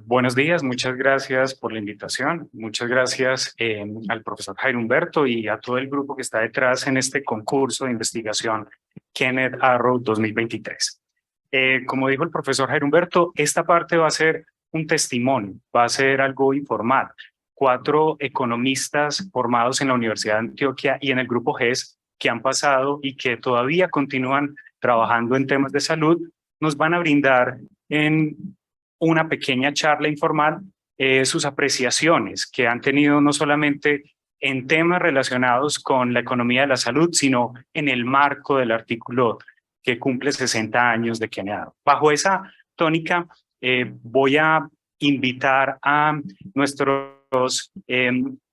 Buenos días, muchas gracias por la invitación. Muchas gracias al profesor Jairo Humberto y a todo el grupo que está detrás en este concurso de investigación Kenneth Arrow 2023. Como dijo el profesor Jairo Humberto, esta parte va a ser un testimonio, va a ser algo informal. 4 economistas formados en la Universidad de Antioquia y en el grupo GES que han pasado y que todavía continúan trabajando en temas de salud, nos van a brindar en una pequeña charla informal sus apreciaciones que han tenido no solamente en temas relacionados con la economía de la salud, sino en el marco del artículo que cumple 60 años de Kenneth. Bajo esa tónica, voy a invitar a nuestros,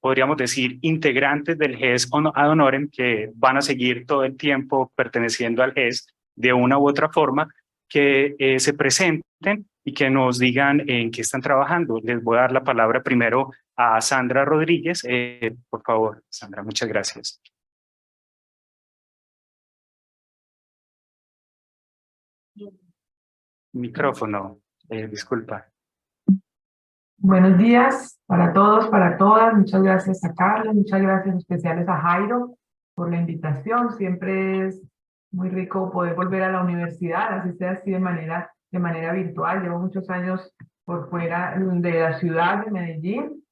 podríamos decir, integrantes del GES ad honorem, que van a seguir todo el tiempo perteneciendo al GES de una u otra forma, que se presenten y que nos digan en qué están trabajando. Les voy a dar la palabra primero a Sandra Rodríguez. Por favor, Sandra, muchas gracias. Micrófono, disculpa. Buenos días para todos, para todas. Muchas gracias a Carlos, muchas gracias especiales a Jairo por la invitación. Siempre es muy rico poder volver a la universidad, así sea así de manera virtual. Llevo muchos años por fuera de la ciudad de Medellín,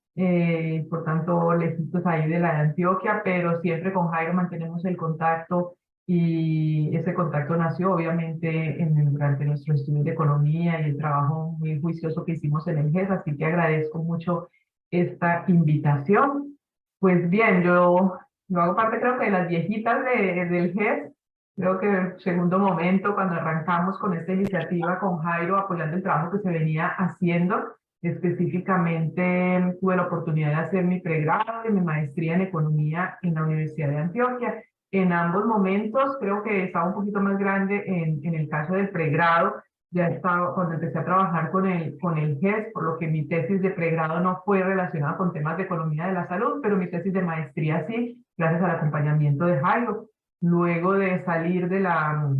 por tanto lejitos ahí de la de Antioquia, pero siempre con Jairo mantenemos el contacto y ese contacto nació obviamente durante nuestro estudio de economía y el trabajo muy juicioso que hicimos en el GES, así que agradezco mucho esta invitación. Pues bien, yo hago parte creo que de las viejitas del GES, creo que el segundo momento cuando arrancamos con esta iniciativa con Jairo apoyando el trabajo que se venía haciendo. Específicamente tuve la oportunidad de hacer mi pregrado y mi maestría en economía en la Universidad de Antioquia. En ambos momentos creo que estaba un poquito más grande en el caso del pregrado. Ya estaba, cuando empecé a trabajar con el GES, por lo que mi tesis de pregrado no fue relacionada con temas de economía de la salud, pero mi tesis de maestría sí, gracias al acompañamiento de Jairo. Luego de salir de la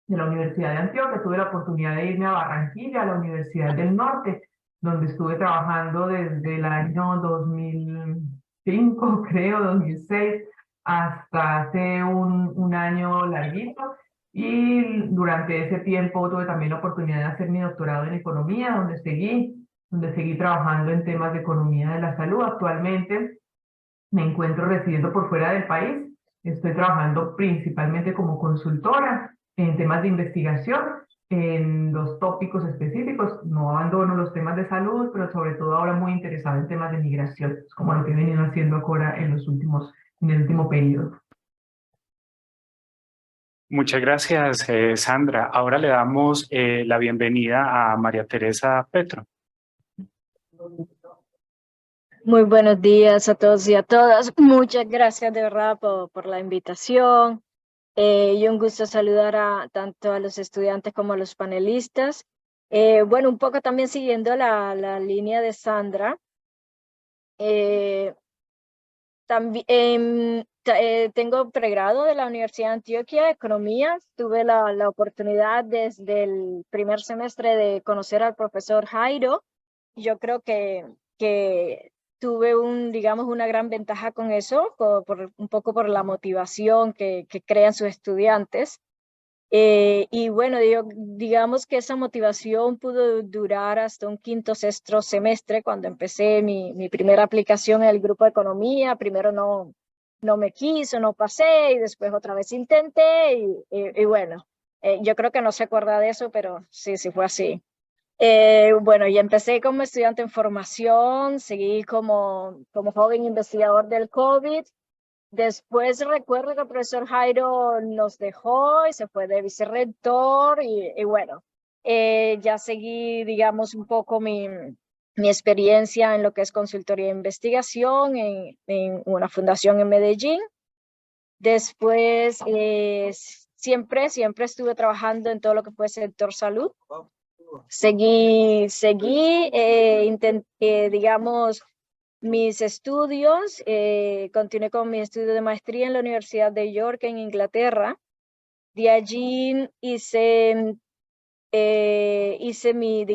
Universidad de Antioquia, tuve la oportunidad de irme a Barranquilla, a la Universidad del Norte, donde estuve trabajando desde el año 2005, creo, 2006, hasta hace un año larguito. Y durante ese tiempo tuve también la oportunidad de hacer mi doctorado en economía, donde seguí trabajando en temas de economía de la salud. Actualmente me encuentro residiendo por fuera del país. Estoy trabajando principalmente como consultora en temas de investigación, en los tópicos específicos. No abandono los temas de salud, pero sobre todo ahora muy interesada en temas de migración, como lo que he venido haciendo ahora en el último periodo. Muchas gracias, Sandra. Ahora le damos la bienvenida a María Teresa Petro. Muy buenos días a todos y a todas. Muchas gracias de verdad por la invitación. Y un gusto saludar tanto a los estudiantes como a los panelistas. Bueno, un poco también siguiendo la línea de Sandra. También tengo pregrado de la Universidad de Antioquia, Economía. Tuve la oportunidad desde el primer semestre de conocer al profesor Jairo. Yo creo que tuve digamos, una gran ventaja con eso, un poco por la motivación que crean sus estudiantes. Y bueno, digamos que esa motivación pudo durar hasta un quinto, sexto semestre, cuando empecé mi primera aplicación en el grupo de economía. Primero no me quiso, no pasé, y después otra vez intenté, y bueno, yo creo que no se acuerda de eso, pero sí fue así. Bueno, y empecé como estudiante en formación, seguí como joven investigador del COVID. Después recuerdo que el profesor Jairo nos dejó y se fue de vicerrector, y bueno, ya seguí, digamos, un poco mi experiencia en lo que es consultoría e investigación en una fundación en Medellín. Después, siempre estuve trabajando en todo lo que fue sector salud. Seguí, digamos, mis estudios. Continué con mi estudio de maestría en la Universidad de York, en Inglaterra. De allí hice hice mi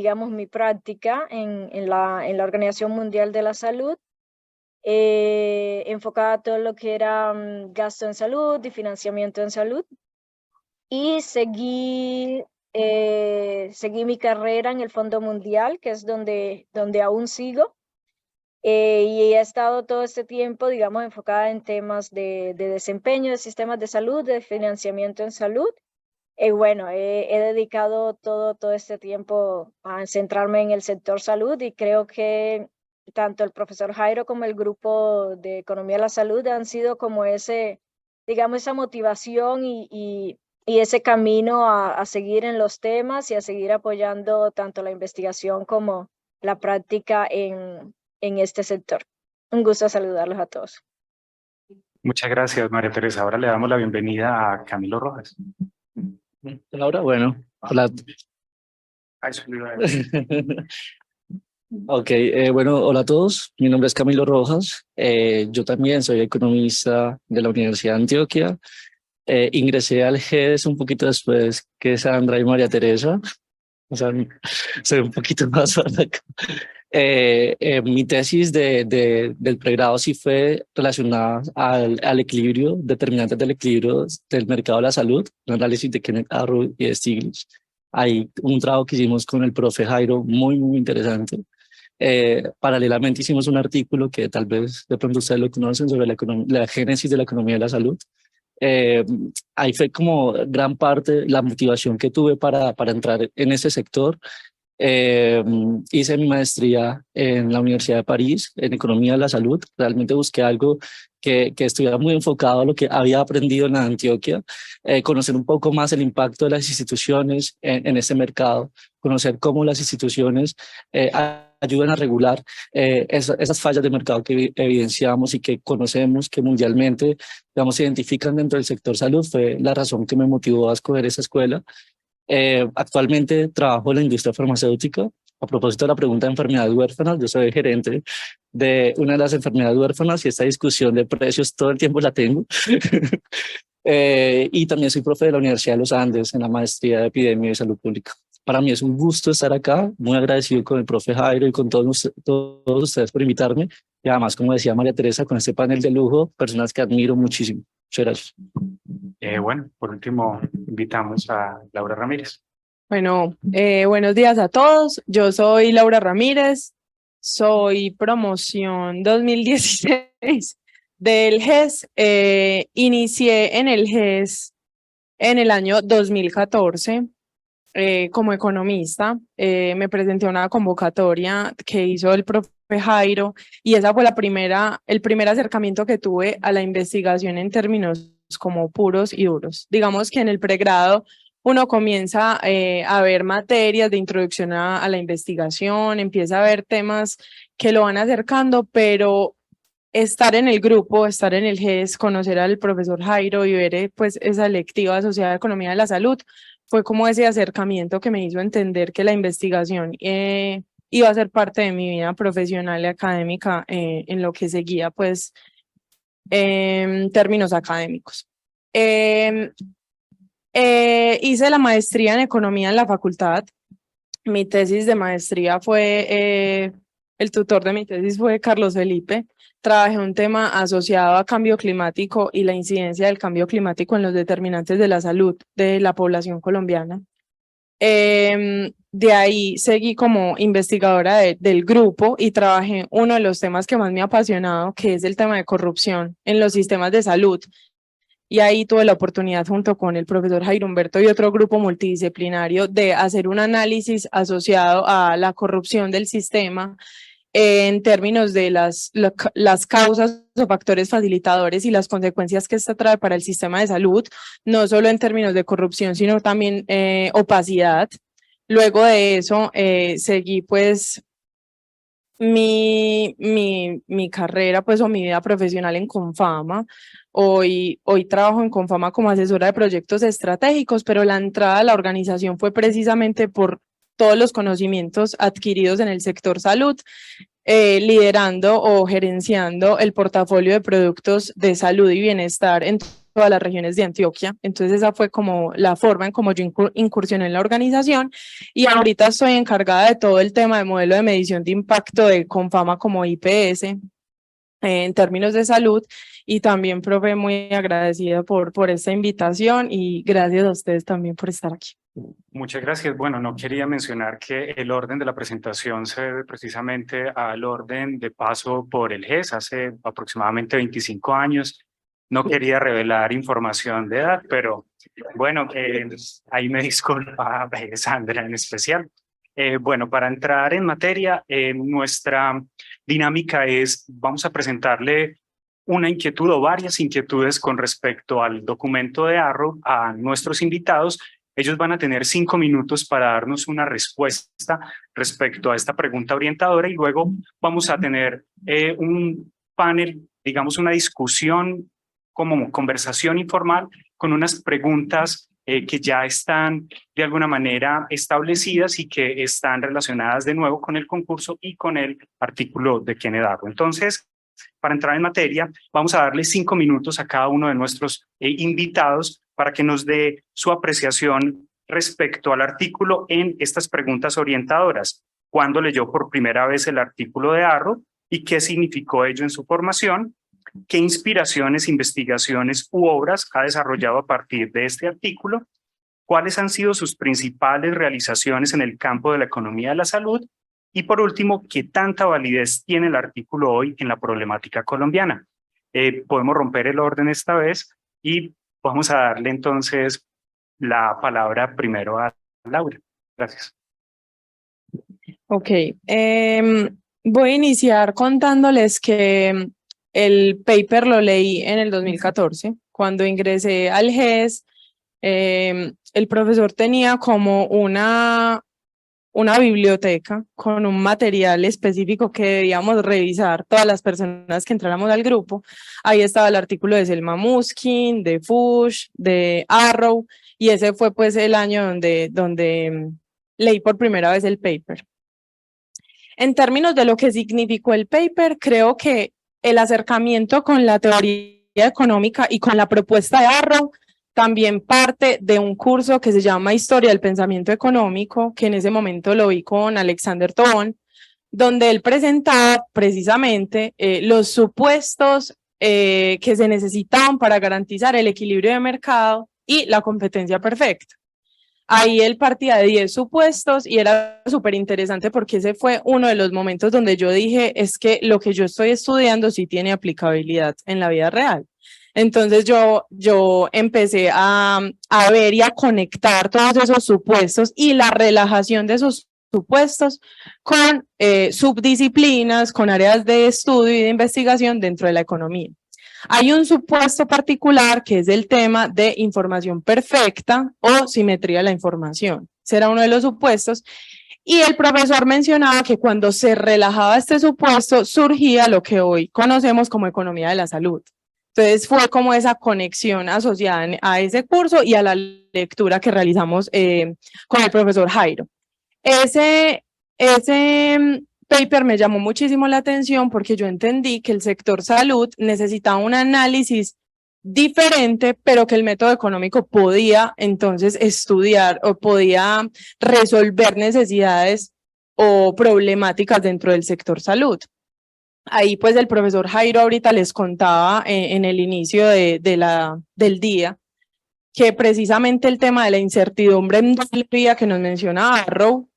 práctica en la Organización Mundial de la Salud, enfocada a todo lo que era gasto en salud y financiamiento en salud. Y seguí mi carrera en el Fondo Mundial, que es donde aún sigo. Y he estado todo este tiempo, digamos, enfocada en temas de desempeño de sistemas de salud, de financiamiento en salud. Y bueno, he dedicado todo este tiempo a centrarme en el sector salud, y creo que tanto el profesor Jairo como el grupo de Economía de la Salud han sido como esa motivación y ese camino a seguir en los temas y a seguir apoyando tanto la investigación como la práctica en este sector. Un gusto saludarlos a todos. Muchas gracias, María Teresa. Ahora le damos la bienvenida a Camilo Rojas. Laura, bueno, hola. Eso le iba a decir. Ok, bueno, hola a todos. Mi nombre es Camilo Rojas. Yo también soy economista de la Universidad de Antioquia. Ingresé al GES un poquito después que Sandra y María Teresa. O sea, soy un poquito más acá. Mi tesis del pregrado sí fue relacionada al equilibrio, determinantes del equilibrio del mercado de la salud, un análisis de Kenneth Arrow y de Stiglitz. Hay un trabajo que hicimos con el profe Jairo muy interesante. Paralelamente hicimos un artículo que tal vez de pronto ustedes lo conocen sobre la génesis de la economía de la salud. Ahí fue como gran parte la motivación que tuve para entrar en ese sector. Hice mi maestría en la Universidad de París en Economía de la Salud. Realmente busqué algo que estuviera muy enfocado a lo que había aprendido en Antioquia, conocer un poco más el impacto de las instituciones en este mercado, conocer cómo las instituciones ayudan a regular esas fallas de mercado que evidenciamos y que conocemos que mundialmente, digamos, se identifican dentro del sector salud. Fue la razón que me motivó a escoger esa escuela. Actualmente trabajo en la industria farmacéutica. A propósito de la pregunta de enfermedades huérfanas, yo soy gerente de una de las enfermedades huérfanas y esta discusión de precios todo el tiempo la tengo. Y también soy profe de la Universidad de los Andes en la maestría de Epidemia y Salud Pública. Para mí es un gusto estar acá, muy agradecido con el profe Jairo y con todos ustedes por invitarme. Y además, como decía María Teresa, con este panel de lujo, personas que admiro muchísimo. Muchas gracias. Bueno, por último, invitamos a Laura Ramírez. Bueno, buenos días a todos. Yo soy Laura Ramírez, soy promoción 2016 del GES. Inicié en el GES en el año 2014 como economista. Me presenté a una convocatoria que hizo el profe Jairo y esa fue el primer acercamiento que tuve a la investigación en términos como puros y duros. Digamos que en el pregrado uno comienza a ver materias de introducción a la investigación, empieza a ver temas que lo van acercando, pero estar en el grupo, estar en el GES, conocer al profesor Jairo y ver pues esa electiva asociada a Economía de la Salud, fue como ese acercamiento que me hizo entender que la investigación iba a ser parte de mi vida profesional y académica en lo que seguía pues en términos académicos. Hice la maestría en economía en la facultad. Mi tesis de maestría fue, el tutor de mi tesis fue Carlos Felipe. Trabajé un tema asociado a cambio climático y la incidencia del cambio climático en los determinantes de la salud de la población colombiana. De ahí seguí como investigadora del grupo y trabajé uno de los temas que más me ha apasionado, que es el tema de corrupción en los sistemas de salud. Y ahí tuve la oportunidad junto con el profesor Jairo Humberto y otro grupo multidisciplinario de hacer un análisis asociado a la corrupción del sistema en términos de las causas o factores facilitadores y las consecuencias que esta trae para el sistema de salud, no solo en términos de corrupción, sino también opacidad. Luego de eso seguí pues mi carrera pues o mi vida profesional en Confama. Hoy trabajo en Confama como asesora de proyectos estratégicos, pero la entrada a la organización fue precisamente por todos los conocimientos adquiridos en el sector salud, liderando o gerenciando el portafolio de productos de salud y bienestar en todas las regiones de Antioquia. Entonces esa fue como la forma en cómo yo incursioné en la organización, y ahorita estoy encargada de todo el tema de modelo de medición de impacto de Confama como IPS en términos de salud. Y también, profe, muy agradecida por esta invitación, y gracias a ustedes también por estar aquí. Muchas gracias. Bueno, no quería mencionar que el orden de la presentación se debe precisamente al orden de paso por el GES hace aproximadamente 25 años. No quería revelar información de edad, pero bueno, ahí me disculpa Sandra en especial. Bueno, para entrar en materia, nuestra dinámica es, vamos a presentarle una inquietud o varias inquietudes con respecto al documento de Arrow a nuestros invitados. Ellos van a tener 5 minutos para darnos una respuesta respecto a esta pregunta orientadora, y luego vamos a tener un panel, digamos una discusión como conversación informal con unas preguntas que ya están de alguna manera establecidas y que están relacionadas de nuevo con el concurso y con el artículo de Kenneth Arrow. Entonces, para entrar en materia, vamos a darle 5 minutos a cada uno de nuestros invitados para que nos dé su apreciación respecto al artículo en estas preguntas orientadoras. ¿Cuándo leyó por primera vez el artículo de Arrow y qué significó ello en su formación? ¿Qué inspiraciones, investigaciones u obras ha desarrollado a partir de este artículo? ¿Cuáles han sido sus principales realizaciones en el campo de la economía de la salud? Y por último, ¿qué tanta validez tiene el artículo hoy en la problemática colombiana? Podemos romper el orden esta vez y vamos a darle entonces la palabra primero a Laura. Gracias. Ok, voy a iniciar contándoles que el paper lo leí en el 2014. Cuando ingresé al GES, el profesor tenía como una biblioteca con un material específico que debíamos revisar todas las personas que entráramos al grupo. Ahí estaba el artículo de Selma Muskin, de Fuchs, de Arrow, y ese fue pues el año donde leí por primera vez el paper. En términos de lo que significó el paper, creo que el acercamiento con la teoría económica y con la propuesta de Arrow también parte de un curso que se llama Historia del Pensamiento Económico, que en ese momento lo vi con Alexander Tobón, donde él presentaba precisamente los supuestos que se necesitaban para garantizar el equilibrio de mercado y la competencia perfecta. Ahí él partía de 10 supuestos y era súper interesante porque ese fue uno de los momentos donde yo dije, es que lo que yo estoy estudiando sí tiene aplicabilidad en la vida real. Entonces yo empecé a ver y a conectar todos esos supuestos y la relajación de esos supuestos con subdisciplinas, con áreas de estudio y de investigación dentro de la economía. Hay un supuesto particular que es el tema de información perfecta o simetría de la información. Será uno de los supuestos. Y el profesor mencionaba que cuando se relajaba este supuesto surgía lo que hoy conocemos como economía de la salud. Entonces fue como esa conexión asociada a ese curso y a la lectura que realizamos con el profesor Jairo. Ese paper me llamó muchísimo la atención porque yo entendí que el sector salud necesitaba un análisis diferente, pero que el método económico podía entonces estudiar o podía resolver necesidades o problemáticas dentro del sector salud. Ahí pues el profesor Jairo ahorita les contaba en el inicio del día que precisamente el tema de la incertidumbre en doble vía que nos menciona Arrow,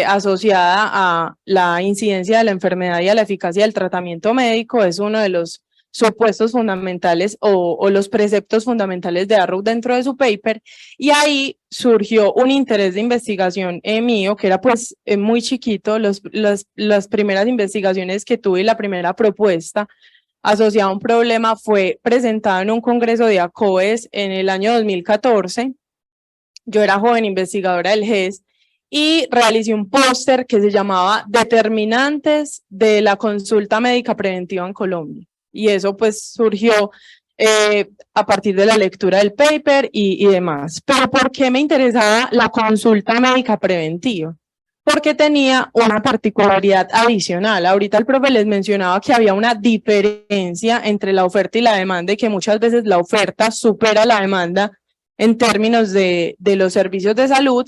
asociada a la incidencia de la enfermedad y a la eficacia del tratamiento médico, es uno de los supuestos fundamentales o los preceptos fundamentales de Arrow dentro de su paper, y ahí surgió un interés de investigación mío, que era pues muy chiquito. Las primeras investigaciones que tuve y la primera propuesta asociada a un problema fue presentada en un congreso de ACOES en el año 2014. Yo era joven investigadora del GES y realicé un póster que se llamaba Determinantes de la consulta médica preventiva en Colombia. Y eso pues surgió a partir de la lectura del paper y demás. Pero ¿por qué me interesaba la consulta médica preventiva? porque tenía una particularidad adicional. Ahorita el profe les mencionaba que había una diferencia entre la oferta y la demanda y que muchas veces la oferta supera la demanda en términos de los servicios de salud.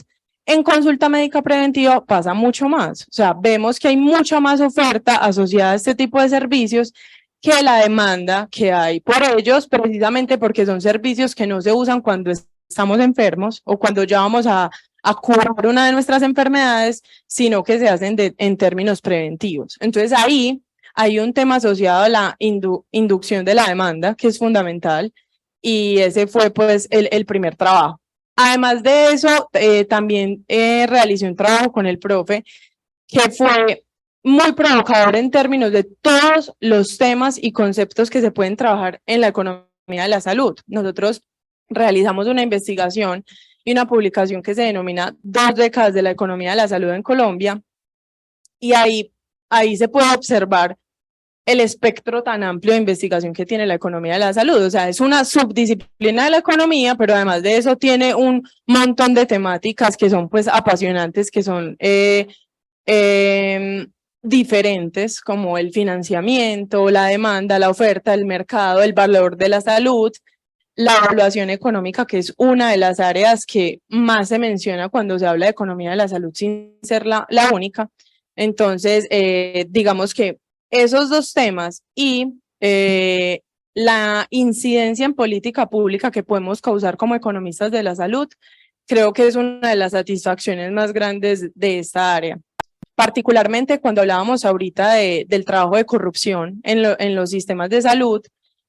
En consulta médica preventiva pasa mucho más. O sea, vemos que hay mucha más oferta asociada a este tipo de servicios que la demanda que hay por ellos, precisamente porque son servicios que no se usan cuando estamos enfermos o cuando ya vamos a curar una de nuestras enfermedades, sino que se hacen en términos preventivos. Entonces ahí hay un tema asociado a la inducción de la demanda, que es fundamental, y ese fue pues el primer trabajo. Además de eso, también realicé un trabajo con el profe que fue muy provocador en términos de todos los temas y conceptos que se pueden trabajar en la economía de la salud. Nosotros realizamos una investigación y una publicación que se denomina 2 décadas de la economía de la salud en Colombia, y ahí se puede observar el espectro tan amplio de investigación que tiene la economía de la salud. O sea, es una subdisciplina de la economía, pero además de eso tiene un montón de temáticas que son pues apasionantes, que son diferentes, como el financiamiento, la demanda, la oferta, el mercado, el valor de la salud, la evaluación económica, que es una de las áreas que más se menciona cuando se habla de economía de la salud, sin ser la única. Entonces, digamos que esos 2 temas y la incidencia en política pública que podemos causar como economistas de la salud, creo que es una de las satisfacciones más grandes de esta área. Particularmente cuando hablábamos ahorita del trabajo de corrupción en los sistemas de salud,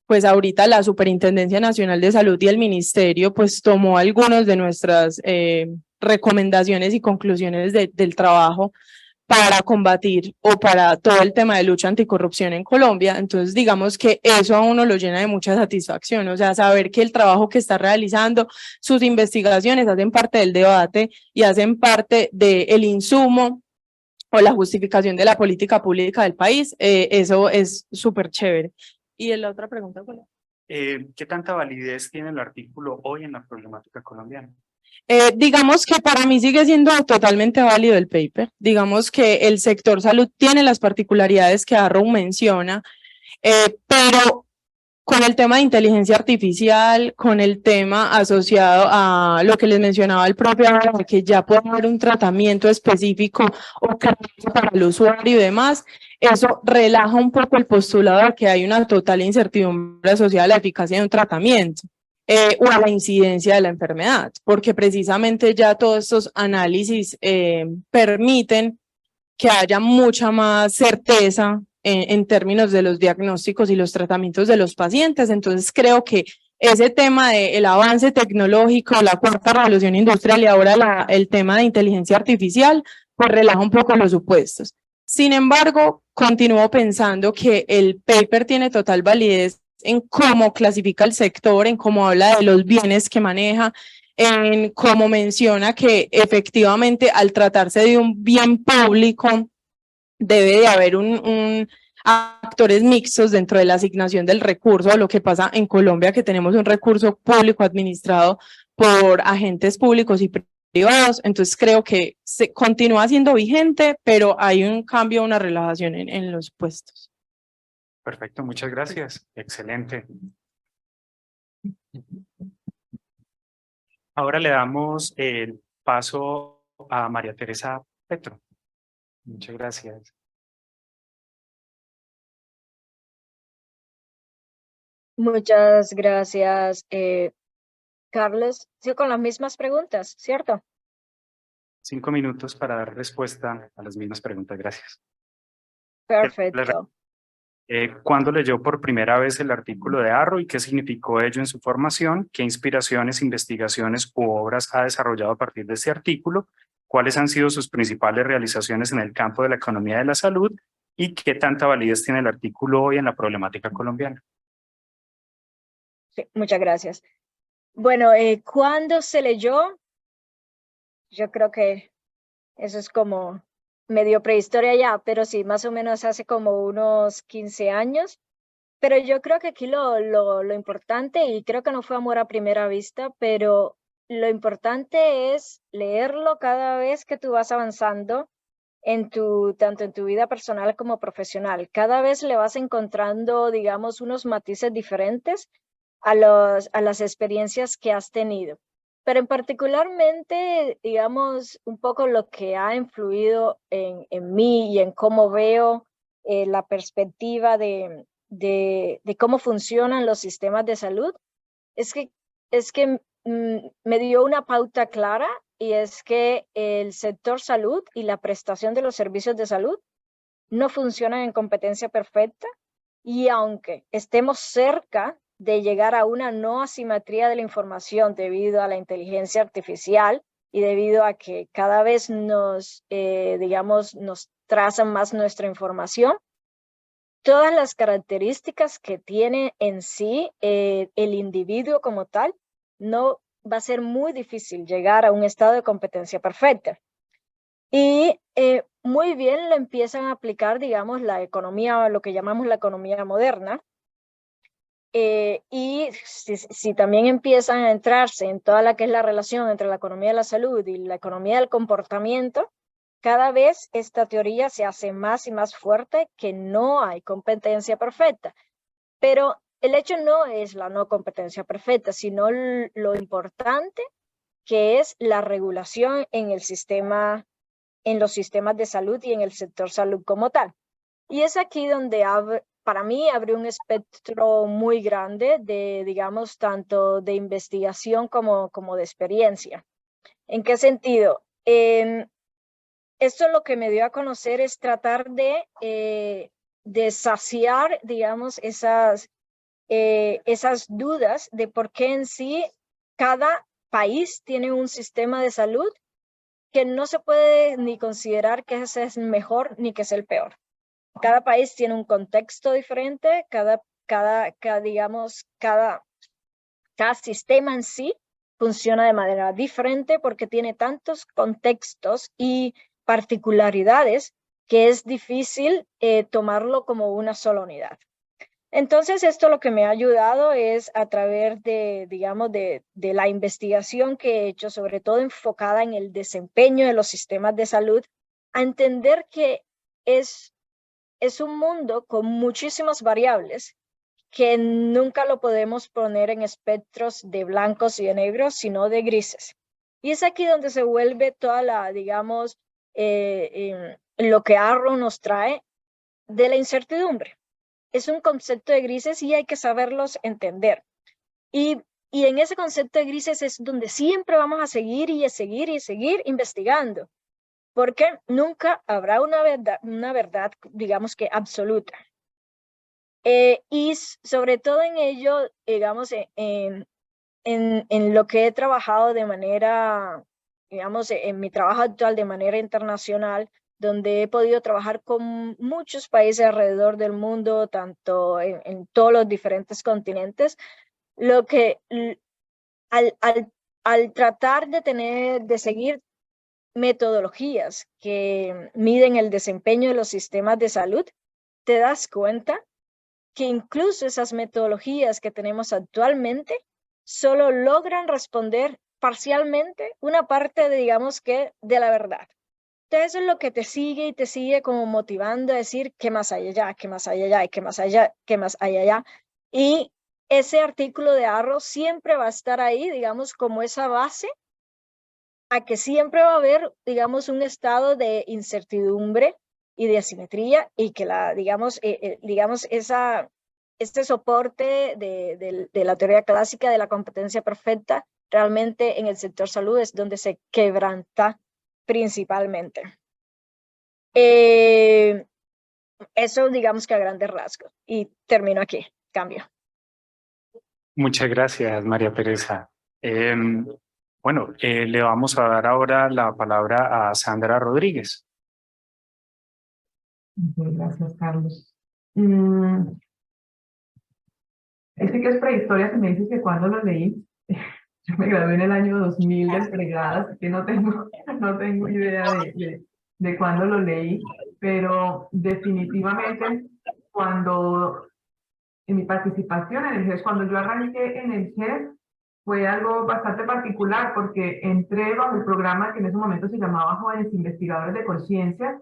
pues ahorita la Superintendencia Nacional de Salud y el Ministerio pues tomó algunas de nuestras recomendaciones y conclusiones del trabajo para combatir o para todo el tema de lucha anticorrupción en Colombia. Entonces digamos que eso a uno lo llena de mucha satisfacción, o sea, saber que el trabajo que está realizando, sus investigaciones hacen parte del debate y hacen parte del insumo o la justificación de la política pública del país, eso es súper chévere. ¿Y la otra pregunta cuál es? ¿Qué tanta validez tiene el artículo hoy en la problemática colombiana? Digamos que para mí sigue siendo totalmente válido el paper. Digamos que el sector salud tiene las particularidades que Arrow menciona, pero con el tema de inteligencia artificial, con el tema asociado a lo que les mencionaba el propio Arrow, que ya puede haber un tratamiento específico o para el usuario y demás, eso relaja un poco el postulado de que hay una total incertidumbre asociada a la eficacia de un tratamiento. O a la incidencia de la enfermedad, porque precisamente ya todos estos análisis permiten que haya mucha más certeza en términos de los diagnósticos y los tratamientos de los pacientes. Entonces creo que ese tema del avance tecnológico, la 4ª revolución industrial y ahora el tema de inteligencia artificial, pues relaja un poco los supuestos. Sin embargo, continúo pensando que el paper tiene total validez en cómo clasifica el sector, en cómo habla de los bienes que maneja, en cómo menciona que efectivamente al tratarse de un bien público debe de haber actores mixtos dentro de la asignación del recurso, lo que pasa en Colombia, que tenemos un recurso público administrado por agentes públicos y privados. Entonces creo que se continúa siendo vigente, pero hay un cambio, una relajación en los puestos. Perfecto, muchas gracias. Excelente. Ahora le damos el paso a María Teresa Petro. Muchas gracias. Muchas gracias, Carlos. Sí, con las mismas preguntas, ¿cierto? 5 minutos para dar respuesta a las mismas preguntas. Gracias. Perfecto. ¿Cuándo leyó por primera vez el artículo de Arrow y qué significó ello en su formación? ¿Qué inspiraciones, investigaciones u obras ha desarrollado a partir de este artículo? ¿Cuáles han sido sus principales realizaciones en el campo de la economía de la salud? ¿Y qué tanta validez tiene el artículo hoy en la problemática colombiana? Sí, muchas gracias. Bueno, ¿cuándo se leyó? Yo creo que eso es como medio prehistoria ya, pero sí, más o menos hace como unos 15 años. Pero yo creo que aquí lo importante, y creo que no fue amor a primera vista, pero lo importante es leerlo cada vez que tú vas avanzando tanto en tu vida personal como profesional. Cada vez le vas encontrando, digamos, unos matices diferentes a las experiencias que has tenido. Pero en particularmente, digamos, un poco lo que ha influido en mí y en cómo veo la perspectiva de cómo funcionan los sistemas de salud, es que me dio una pauta clara, y es que el sector salud y la prestación de los servicios de salud no funcionan en competencia perfecta, y aunque estemos cerca de llegar a una no asimetría de la información debido a la inteligencia artificial y debido a que cada vez nos trazan más nuestra información, todas las características que tiene en sí el individuo como tal, no va a ser muy difícil llegar a un estado de competencia perfecta. Y muy bien lo empiezan a aplicar, digamos, la economía, lo que llamamos la economía moderna. Y si también empiezan a entrarse en toda la que es la relación entre la economía de la salud y la economía del comportamiento, cada vez esta teoría se hace más y más fuerte, que no hay competencia perfecta. Pero el hecho no es la no competencia perfecta, sino lo importante que es la regulación en el sistema, en los sistemas de salud y en el sector salud como tal. Y es aquí donde para mí abre un espectro muy grande de, digamos, tanto de investigación como de experiencia. ¿En qué sentido? Esto lo que me dio a conocer es tratar de saciar, digamos, esas dudas de por qué en sí cada país tiene un sistema de salud que no se puede ni considerar que ese es el mejor ni que es el peor. Cada país tiene un contexto diferente, cada sistema en sí funciona de manera diferente porque tiene tantos contextos y particularidades que es difícil tomarlo como una sola unidad. Entonces, esto lo que me ha ayudado es a través de, digamos, de la investigación que he hecho, sobre todo enfocada en el desempeño de los sistemas de salud, a entender que es un mundo con muchísimas variables que nunca lo podemos poner en espectros de blancos y de negros, sino de grises. Y es aquí donde se vuelve toda la, digamos, lo que Arrow nos trae de la incertidumbre. Es un concepto de grises y hay que saberlos entender. Y en ese concepto de grises es donde siempre vamos a seguir investigando, porque nunca habrá una verdad, digamos que absoluta. Y sobre todo en ello, digamos, en lo que he trabajado de manera, digamos, en mi trabajo actual de manera internacional, donde he podido trabajar con muchos países alrededor del mundo, tanto en todos los diferentes continentes, lo que al tratar de seguir metodologías que miden el desempeño de los sistemas de salud, te das cuenta que incluso esas metodologías que tenemos actualmente solo logran responder parcialmente una parte, digamos que, de la verdad. Entonces eso es lo que te sigue y te sigue como motivando a decir qué más hay allá, qué más hay allá, y qué más allá, qué más hay allá. Y ese artículo de Arrow siempre va a estar ahí, digamos, como esa base a que siempre va a haber, digamos, un estado de incertidumbre y de asimetría, y que digamos, este soporte de la teoría clásica de la competencia perfecta realmente en el sector salud es donde se quebranta principalmente. Eso digamos que a grandes rasgos, y termino aquí. Cambio. Muchas gracias, María Teresa. Bueno, le vamos a dar ahora la palabra a Sandra Rodríguez. Gracias, Carlos. Este que es prehistoria, si me dices que cuándo lo leí. Yo me gradué en el año 2000 del pregrado, así que no tengo idea de cuándo lo leí, pero definitivamente cuando en mi participación en el GES, cuando yo arranqué en el GES, fue algo bastante particular porque entré bajo el programa que en ese momento se llamaba Jóvenes Investigadores de Conciencia,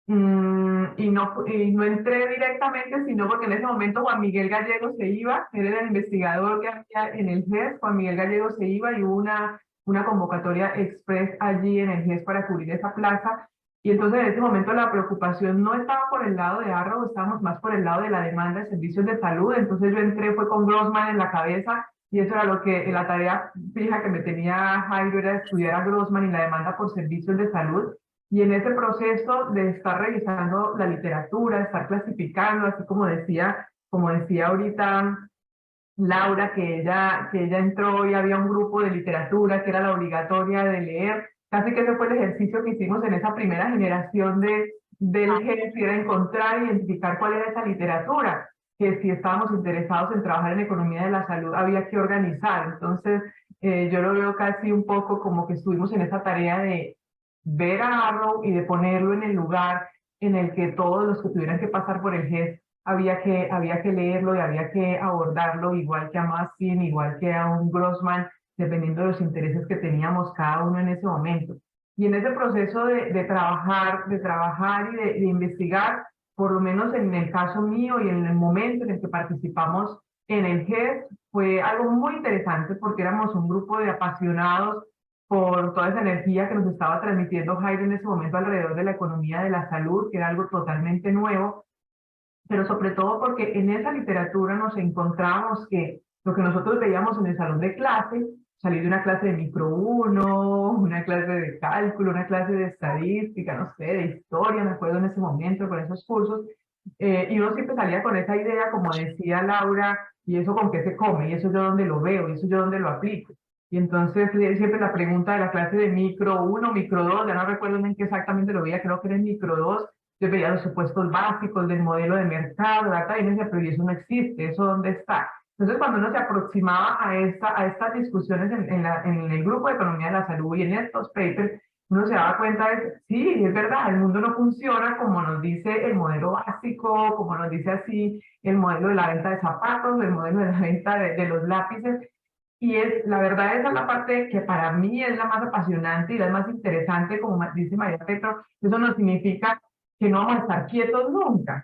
y no entré directamente, sino porque en ese momento Juan Miguel Gallego se iba, él era el investigador que había en el GES, Juan Miguel Gallego se iba y hubo una convocatoria express allí en el GES para cubrir esa plaza. Y entonces en ese momento la preocupación no estaba por el lado de Arrow, estábamos más por el lado de la demanda de servicios de salud. Entonces yo entré, fue con Grossman en la cabeza, y eso era lo que la tarea fija que me tenía Jairo, era estudiar a Grossman y la demanda por servicios de salud. Y en ese proceso de estar revisando la literatura, de estar clasificando, así como decía ahorita Laura, que ella entró y había un grupo de literatura que era la obligatoria de leer, casi que ese fue el ejercicio que hicimos en esa primera generación del GES, y era encontrar e identificar cuál era esa literatura, que si estábamos interesados en trabajar en economía de la salud había que organizar. Entonces, yo lo veo casi un poco como que estuvimos en esa tarea de ver a Arrow y de ponerlo en el lugar en el que todos los que tuvieran que pasar por el GES había que leerlo y había que abordarlo, igual que a Mastin, igual que a un Grossman, dependiendo de los intereses que teníamos cada uno en ese momento. Y en ese proceso de trabajar y de investigar, por lo menos en el caso mío y en el momento en el que participamos en el GES, fue algo muy interesante porque éramos un grupo de apasionados por toda esa energía que nos estaba transmitiendo Jairo en ese momento alrededor de la economía de la salud, que era algo totalmente nuevo, pero sobre todo porque en esa literatura nos encontramos que lo que nosotros veíamos en el salón de clase, salir de una clase de micro 1, una clase de cálculo, una clase de estadística, no sé, de historia, me acuerdo en ese momento con esos cursos, y uno siempre salía con esa idea, como decía Laura, y eso con qué se come, y eso yo dónde lo veo, y eso yo dónde lo aplico. Y entonces siempre la pregunta de la clase de micro 1, micro 2, ya no recuerdo en qué exactamente lo veía, creo que era en micro 2, yo veía los supuestos básicos del modelo de mercado, data, y me decía, pero eso no existe, ¿eso dónde está? Entonces, cuando uno se aproximaba a estas discusiones en el grupo de economía de la salud y en estos papers, uno se daba cuenta de, sí, es verdad, el mundo no funciona como nos dice el modelo básico, como nos dice así el modelo de la venta de zapatos, el modelo de la venta de los lápices. Y la verdad, esa es la parte que para mí es la más apasionante y la más interesante, como dice María Petro. Eso no significa que no vamos a estar quietos nunca,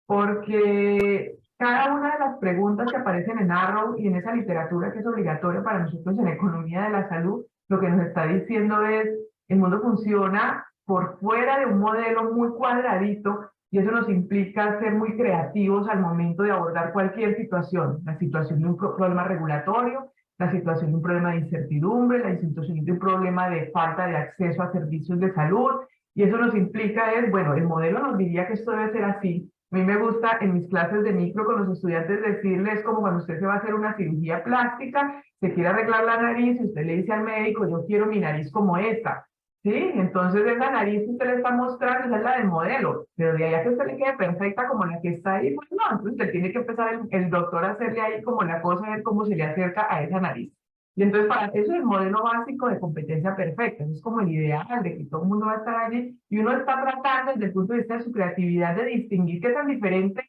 porque cada una de las preguntas que aparecen en Arrow y en esa literatura que es obligatoria para nosotros en economía de la salud, lo que nos está diciendo es, el mundo funciona por fuera de un modelo muy cuadradito, y eso nos implica ser muy creativos al momento de abordar cualquier situación, la situación de un problema regulatorio, la situación de un problema de incertidumbre, la situación de un problema de falta de acceso a servicios de salud, y eso nos implica es, bueno, el modelo nos diría que esto debe ser así. A mí me gusta en mis clases de micro con los estudiantes decirles como cuando usted se va a hacer una cirugía plástica, se quiere arreglar la nariz y usted le dice al médico, yo quiero mi nariz como esta. ¿Sí? Entonces esa nariz que usted le está mostrando, esa es la del modelo, pero de ahí a que usted le quede perfecta como la que está ahí, pues no, entonces usted tiene que empezar el doctor a hacerle ahí como la cosa, a ver cómo se le acerca a esa nariz. Y entonces para eso es el modelo básico de competencia perfecta, eso es como el ideal de que todo el mundo va a estar allí, y uno está tratando desde el punto de vista de su creatividad de distinguir qué tan diferente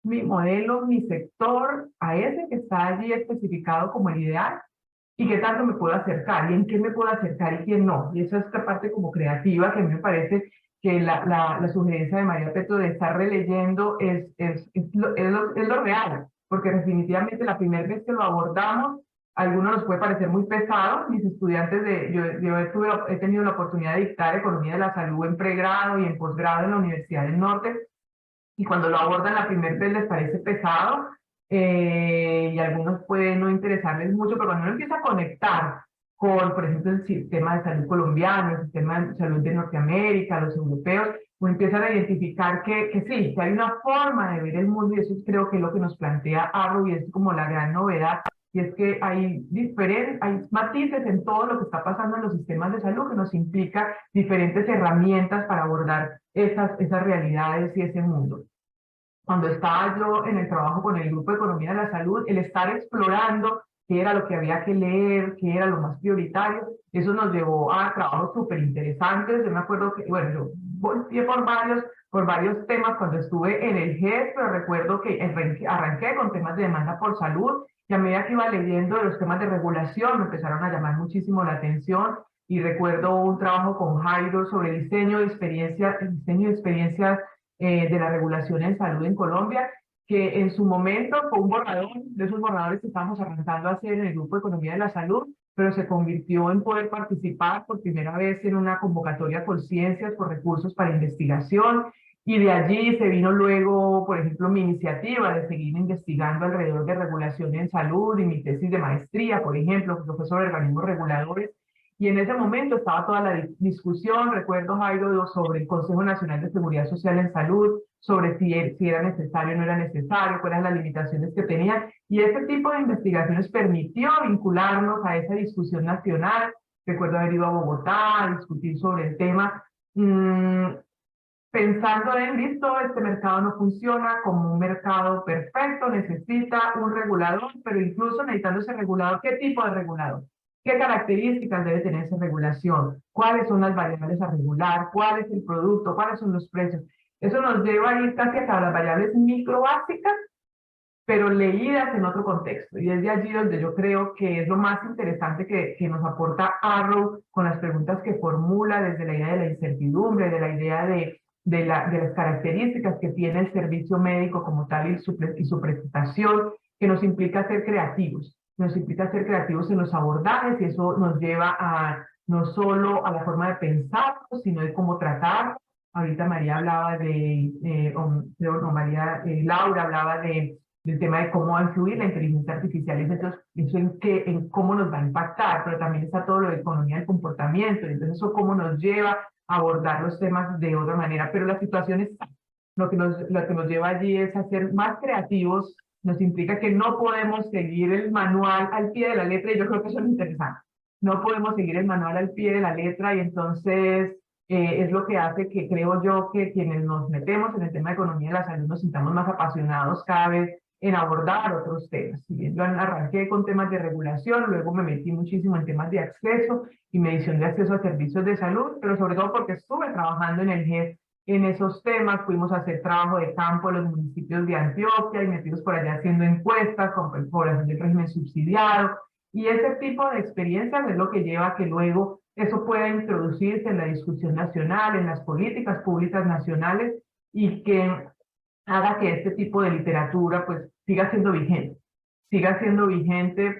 mi modelo, mi sector, a ese que está allí especificado como el ideal, y qué tanto me puedo acercar, y en qué me puedo acercar y quién no. Y esa es esta parte como creativa que a mí me parece que la sugerencia de María Petro de estar releyendo es lo real, porque definitivamente la primera vez que lo abordamos, a algunos nos puede parecer muy pesado. Mis estudiantes, he tenido la oportunidad de dictar economía de la salud en pregrado y en posgrado en la Universidad del Norte, y cuando lo abordan la primera vez les parece pesado, y a algunos puede no interesarles mucho, pero cuando uno empieza a conectar con, por ejemplo, el sistema de salud colombiano, el sistema de salud de Norteamérica, los europeos, uno empieza a identificar que sí, que hay una forma de ver el mundo, y eso creo que es lo que nos plantea Arrow, y es como la gran novedad, y es que hay matices en todo lo que está pasando en los sistemas de salud que nos implica diferentes herramientas para abordar esas realidades y ese mundo. Cuando estaba yo en el trabajo con el Grupo de Economía de la Salud, el estar explorando qué era lo que había que leer, qué era lo más prioritario, eso nos llevó a trabajos súper interesantes. Yo me acuerdo que, bueno, yo volteé por varios temas cuando estuve en el GES, pero recuerdo que arranqué con temas de demanda por salud, y a medida que iba leyendo los temas de regulación me empezaron a llamar muchísimo la atención. y recuerdo un trabajo con Jairo sobre el diseño de experiencias de la regulación en salud en Colombia, que en su momento fue un borrador, de esos borradores que estamos arrancando a hacer en el Grupo de Economía de la Salud, pero se convirtió en poder participar por primera vez en una convocatoria Colciencias por recursos para investigación, y de allí se vino luego, por ejemplo, mi iniciativa de seguir investigando alrededor de regulación en salud y mi tesis de maestría, por ejemplo, que fue sobre organismos reguladores. Y en ese momento estaba toda la discusión, recuerdo, Jairo, sobre el Consejo Nacional de Seguridad Social en Salud, sobre si era necesario o no era necesario, cuáles eran las limitaciones que tenía. Y ese tipo de investigaciones permitió vincularnos a esa discusión nacional. Recuerdo haber ido a Bogotá a discutir sobre el tema, pensando en, listo, este mercado no funciona como un mercado perfecto, necesita un regulador, pero incluso necesitando ese regulador, ¿qué tipo de regulador? ¿Qué características debe tener esa regulación? ¿Cuáles son las variables a regular? ¿Cuál es el producto? ¿Cuáles son los precios? Eso nos lleva a ir casi a las variables micro básicas, pero leídas en otro contexto. Y es de allí donde yo creo que es lo más interesante que nos aporta Arrow con las preguntas que formula desde la idea de la incertidumbre, de la idea de las características que tiene el servicio médico como tal y su prestación, que nos implica ser creativos. Nos implica ser creativos en los abordajes, y eso nos lleva a no solo a la forma de pensar, sino de cómo tratar. Ahorita María hablaba Laura hablaba del tema de cómo va a influir la inteligencia artificial, entonces eso en cómo nos va a impactar, pero también está todo lo de economía del comportamiento, entonces eso cómo nos lleva a abordar los temas de otra manera, pero la situación está, lo que nos lleva allí es a ser más creativos, nos implica que no podemos seguir el manual al pie de la letra, y yo creo que eso es interesante, no podemos seguir el manual al pie de la letra, y entonces es lo que hace que creo yo que quienes nos metemos en el tema de economía de la salud nos sintamos más apasionados cada vez en abordar otros temas. Si bien yo arranqué con temas de regulación, luego me metí muchísimo en temas de acceso y medición de acceso a servicios de salud, pero sobre todo porque estuve trabajando en el GES en esos temas, fuimos a hacer trabajo de campo en los municipios de Antioquia y metidos por allá haciendo encuestas con población del régimen subsidiado, y ese tipo de experiencias es lo que lleva a que luego eso pueda introducirse en la discusión nacional, en las políticas públicas nacionales, y que haga que este tipo de literatura pues siga siendo vigente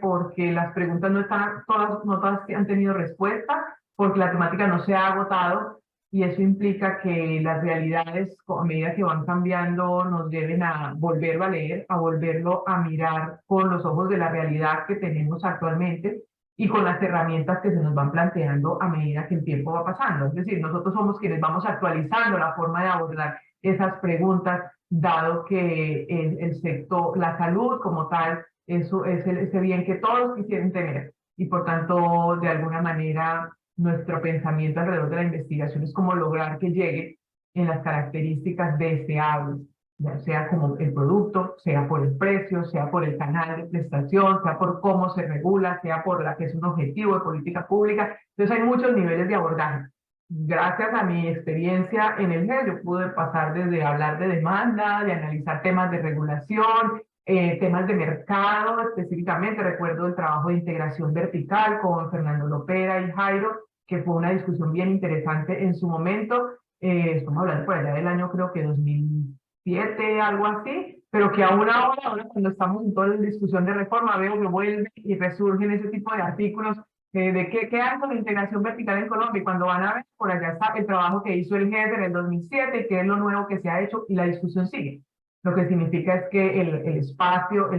porque las preguntas no todas han tenido respuesta, porque la temática no se ha agotado, y eso implica que las realidades a medida que van cambiando nos lleven a volverlo a leer, a volverlo a mirar con los ojos de la realidad que tenemos actualmente y con las herramientas que se nos van planteando a medida que el tiempo va pasando. Es decir, nosotros somos quienes vamos actualizando la forma de abordar esas preguntas, dado que el sector, la salud como tal, eso es ese bien que todos quisieran tener, y por tanto, de alguna manera, nuestro pensamiento alrededor de la investigación es cómo lograr que llegue en las características deseables, ya sea como el producto, sea por el precio, sea por el canal de prestación, sea por cómo se regula, sea por la que es un objetivo de política pública. Entonces hay muchos niveles de abordaje. Gracias a mi experiencia en el GES, yo pude pasar desde hablar de demanda, de analizar temas de regulación, temas de mercado específicamente. Recuerdo el trabajo de integración vertical con Fernando Lopera y Jairo, que fue una discusión bien interesante en su momento. Estamos hablando por allá del año, creo que 2007, algo así, pero que aún ahora cuando estamos en toda la discusión de reforma, veo que vuelve y resurgen ese tipo de artículos de qué hay con la integración vertical en Colombia, y cuando van a ver, por allá está el trabajo que hizo el GES en el 2007, que es lo nuevo que se ha hecho, y la discusión sigue. Lo que significa es que el espacio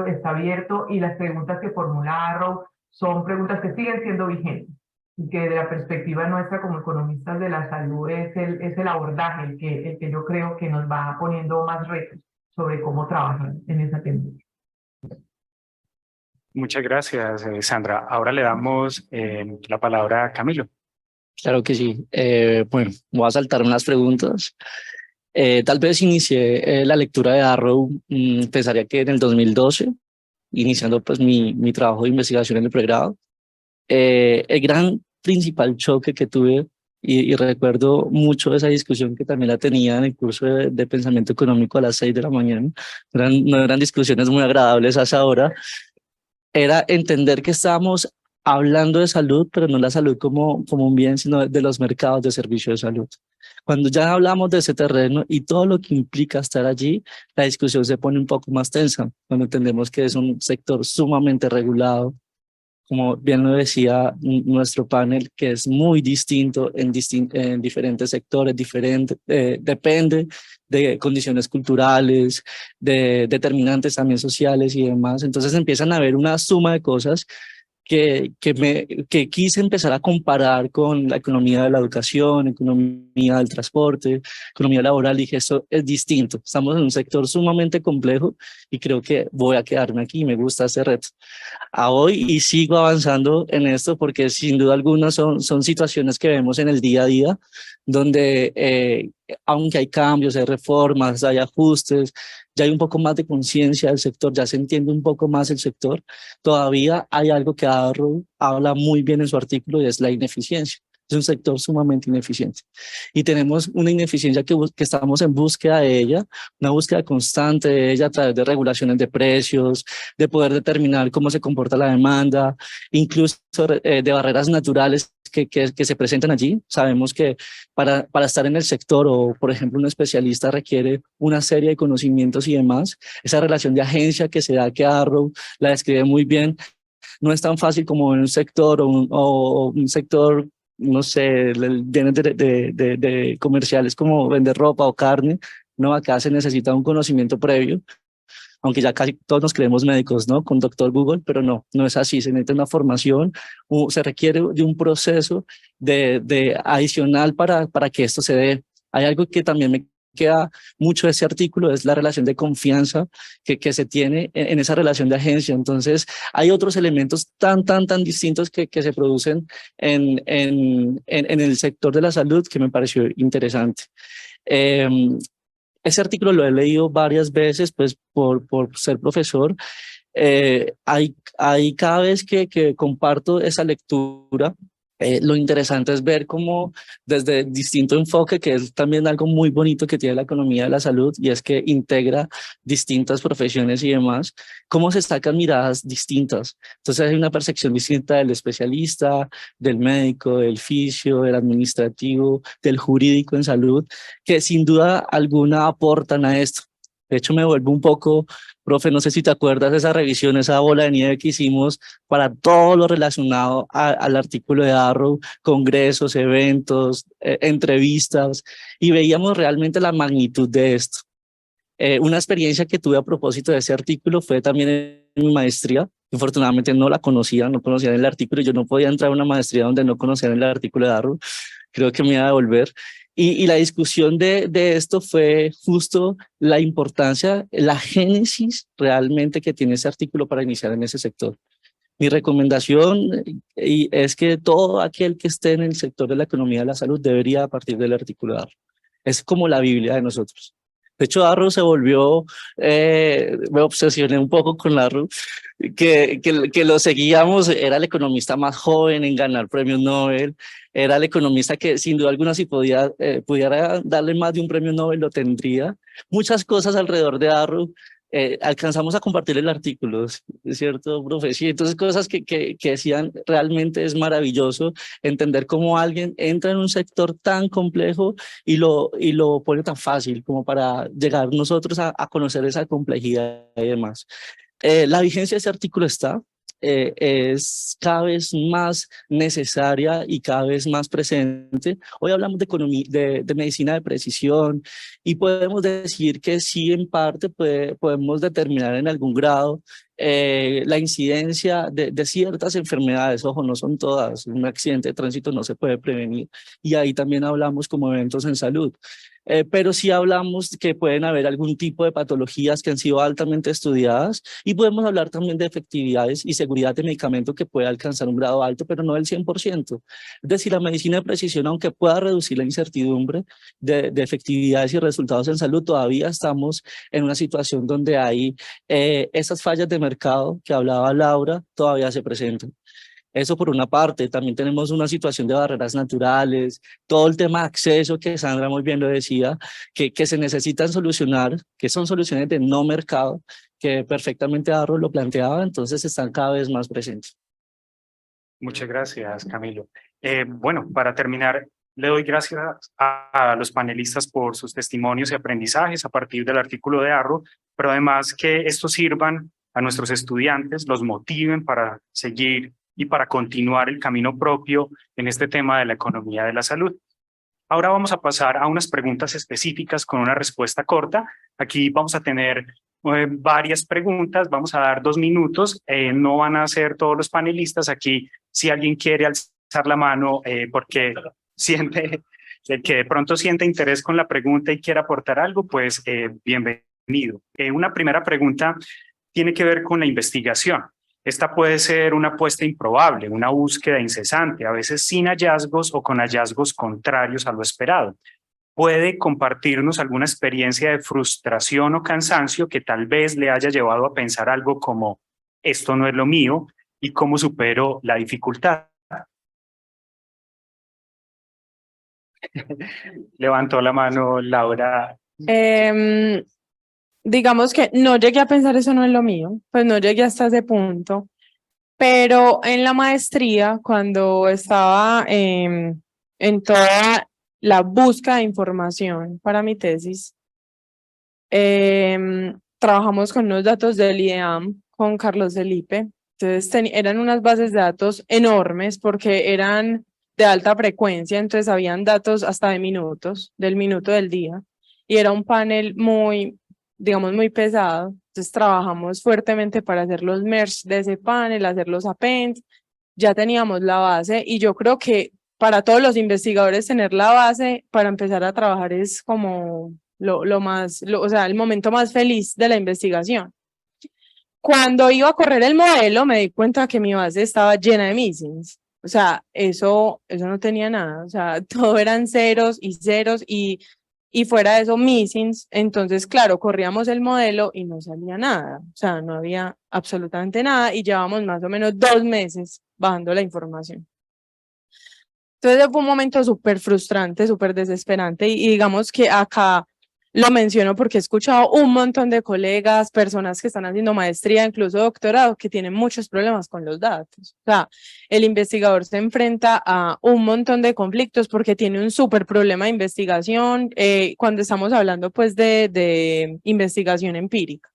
está abierto, y las preguntas que formula Arrow son preguntas que siguen siendo vigentes, y que desde la perspectiva nuestra como economistas de la salud es el abordaje el que yo creo que nos va poniendo más retos sobre cómo trabajar en esa tendencia. Muchas gracias, Sandra. Ahora le damos la palabra a Camilo. Claro que sí. Bueno, voy a saltar unas preguntas. Tal vez inicié la lectura de Arrow, pensaría que en el 2012, iniciando pues mi trabajo de investigación en el pregrado. El gran principal choque que tuve, y recuerdo mucho esa discusión que también la tenía en el curso de pensamiento económico a las 6 de la mañana, no eran discusiones muy agradables a esa hora, era entender que estábamos hablando de salud, pero no la salud como un bien, sino de los mercados de servicio de salud. Cuando ya hablamos de ese terreno y todo lo que implica estar allí, la discusión se pone un poco más tensa, cuando entendemos que es un sector sumamente regulado, como bien lo decía nuestro panel, que es muy distinto en diferentes sectores, depende de condiciones culturales, de determinantes también sociales y demás. Entonces empiezan a haber una suma de cosas que quise empezar a comparar con la economía de la educación, economía del transporte, economía laboral. Dije, eso es distinto. Estamos en un sector sumamente complejo y creo que voy a quedarme aquí. Me gusta ese reto a hoy y sigo avanzando en esto porque sin duda alguna son situaciones que vemos en el día a día, donde aunque hay cambios, hay reformas, hay ajustes, ya hay un poco más de conciencia del sector, ya se entiende un poco más el sector, todavía hay algo que Arrow habla muy bien en su artículo y es la ineficiencia. Es un sector sumamente ineficiente y tenemos una ineficiencia que estamos en búsqueda de ella, una búsqueda constante de ella a través de regulaciones de precios, de poder determinar cómo se comporta la demanda, incluso de barreras naturales que se presentan allí. Sabemos que para estar en el sector o, por ejemplo, un especialista requiere una serie de conocimientos y demás. Esa relación de agencia que se da, que Arrow la describe muy bien, no es tan fácil como en un sector o un sector, no sé, bienes de comerciales como vender ropa o carne. No, acá se necesita un conocimiento previo, aunque ya casi todos nos creemos médicos, ¿no? Con doctor Google, pero no es así. Se necesita una formación, se requiere de un proceso de adicional para que esto se dé. Hay algo que también me queda mucho de ese artículo, es la relación de confianza que se tiene en esa relación de agencia. Entonces, hay otros elementos tan distintos que se producen en el sector de la salud que me pareció interesante. Ese artículo lo he leído varias veces, pues por ser profesor. Hay cada vez que comparto esa lectura, lo interesante es ver cómo desde distinto enfoque, que es también algo muy bonito que tiene la economía de la salud, y es que integra distintas profesiones y demás, cómo se sacan miradas distintas. Entonces hay una percepción distinta del especialista, del médico, del fisio, del administrativo, del jurídico en salud, que sin duda alguna aportan a esto. De hecho, me vuelvo un poco, profe, no sé si te acuerdas de esa revisión, esa bola de nieve que hicimos para todo lo relacionado al artículo de Arrow, congresos, eventos, entrevistas, y veíamos realmente la magnitud de esto. Una experiencia que tuve a propósito de ese artículo fue también en mi maestría. Infortunadamente no conocía el artículo, y yo no podía entrar a una maestría donde no conocían el artículo de Arrow. Creo que me iba a devolver. Y la discusión de esto fue justo la importancia, la génesis realmente que tiene ese artículo para iniciar en ese sector. Mi recomendación es que todo aquel que esté en el sector de la economía de la salud debería partir del artículo de Arrow. Es como la Biblia de nosotros. De hecho, Arrow se volvió, me obsesioné un poco con Arrow, que lo seguíamos, era el economista más joven en ganar premios Nobel, era el economista que sin duda alguna si pudiera darle más de un premio Nobel lo tendría. Muchas cosas alrededor de Arrow. Alcanzamos a compartir el artículo, ¿es cierto, profe? Sí, entonces cosas que decían realmente es maravilloso entender cómo alguien entra en un sector tan complejo y lo pone tan fácil como para llegar nosotros a conocer esa complejidad y demás. La vigencia de ese artículo es cada vez más necesaria y cada vez más presente. Hoy hablamos de economía, de medicina de precisión, y podemos decir que sí, en parte podemos determinar en algún grado la incidencia de ciertas enfermedades. Ojo, no son todas. Un accidente de tránsito no se puede prevenir, y ahí también hablamos como eventos en salud. Pero sí hablamos que pueden haber algún tipo de patologías que han sido altamente estudiadas, y podemos hablar también de efectividades y seguridad de medicamento que puede alcanzar un grado alto, pero no del 100%. Es decir, la medicina de precisión, aunque pueda reducir la incertidumbre de efectividades y resultados en salud, todavía estamos en una situación donde hay esas fallas de mercado que hablaba Laura, todavía se presentan. Eso por una parte. También tenemos una situación de barreras naturales, todo el tema de acceso que Sandra muy bien lo decía, que se necesitan solucionar, que son soluciones de no mercado, que perfectamente Arrow lo planteaba, entonces están cada vez más presentes. Muchas gracias, Camilo. Bueno, para terminar, le doy gracias a los panelistas por sus testimonios y aprendizajes a partir del artículo de Arrow, pero además que estos sirvan a nuestros estudiantes, los motiven para seguir y para continuar el camino propio en este tema de la economía de la salud. Ahora vamos a pasar a unas preguntas específicas con una respuesta corta. Aquí vamos a tener varias preguntas, vamos a dar 2 minutos, no van a ser todos los panelistas. Aquí, si alguien quiere alzar la mano porque siente, el que de pronto siente interés con la pregunta y quiere aportar algo, pues bienvenido. Una primera pregunta tiene que ver con la investigación. Esta puede ser una apuesta improbable, una búsqueda incesante, a veces sin hallazgos o con hallazgos contrarios a lo esperado. ¿Puede compartirnos alguna experiencia de frustración o cansancio que tal vez le haya llevado a pensar algo como esto no es lo mío y cómo supero la dificultad? Levantó la mano Laura. Digamos que no llegué a pensar eso no es lo mío, pues no llegué hasta ese punto, pero en la maestría, cuando estaba en toda la búsqueda de información para mi tesis, trabajamos con unos datos del IDEAM, con Carlos Felipe, entonces eran unas bases de datos enormes porque eran de alta frecuencia, entonces habían datos hasta de minutos, del minuto del día, y era un panel muy, digamos, muy pesado, entonces trabajamos fuertemente para hacer los merge de ese panel, hacer los appends, ya teníamos la base, y yo creo que para todos los investigadores tener la base para empezar a trabajar es como lo más, o sea, el momento más feliz de la investigación. Cuando iba a correr el modelo, me di cuenta que mi base estaba llena de missings. O sea, eso no tenía nada. O sea, todo eran ceros y fuera de eso missings. Entonces, claro, corríamos el modelo y no salía nada. O sea, no había absolutamente nada y llevamos más o menos 2 meses bajando la información. Entonces fue un momento súper frustrante, súper desesperante y digamos que acá lo menciono porque he escuchado un montón de colegas, personas que están haciendo maestría, incluso doctorado, que tienen muchos problemas con los datos. O sea, el investigador se enfrenta a un montón de conflictos porque tiene un súper problema de investigación cuando estamos hablando pues de investigación empírica.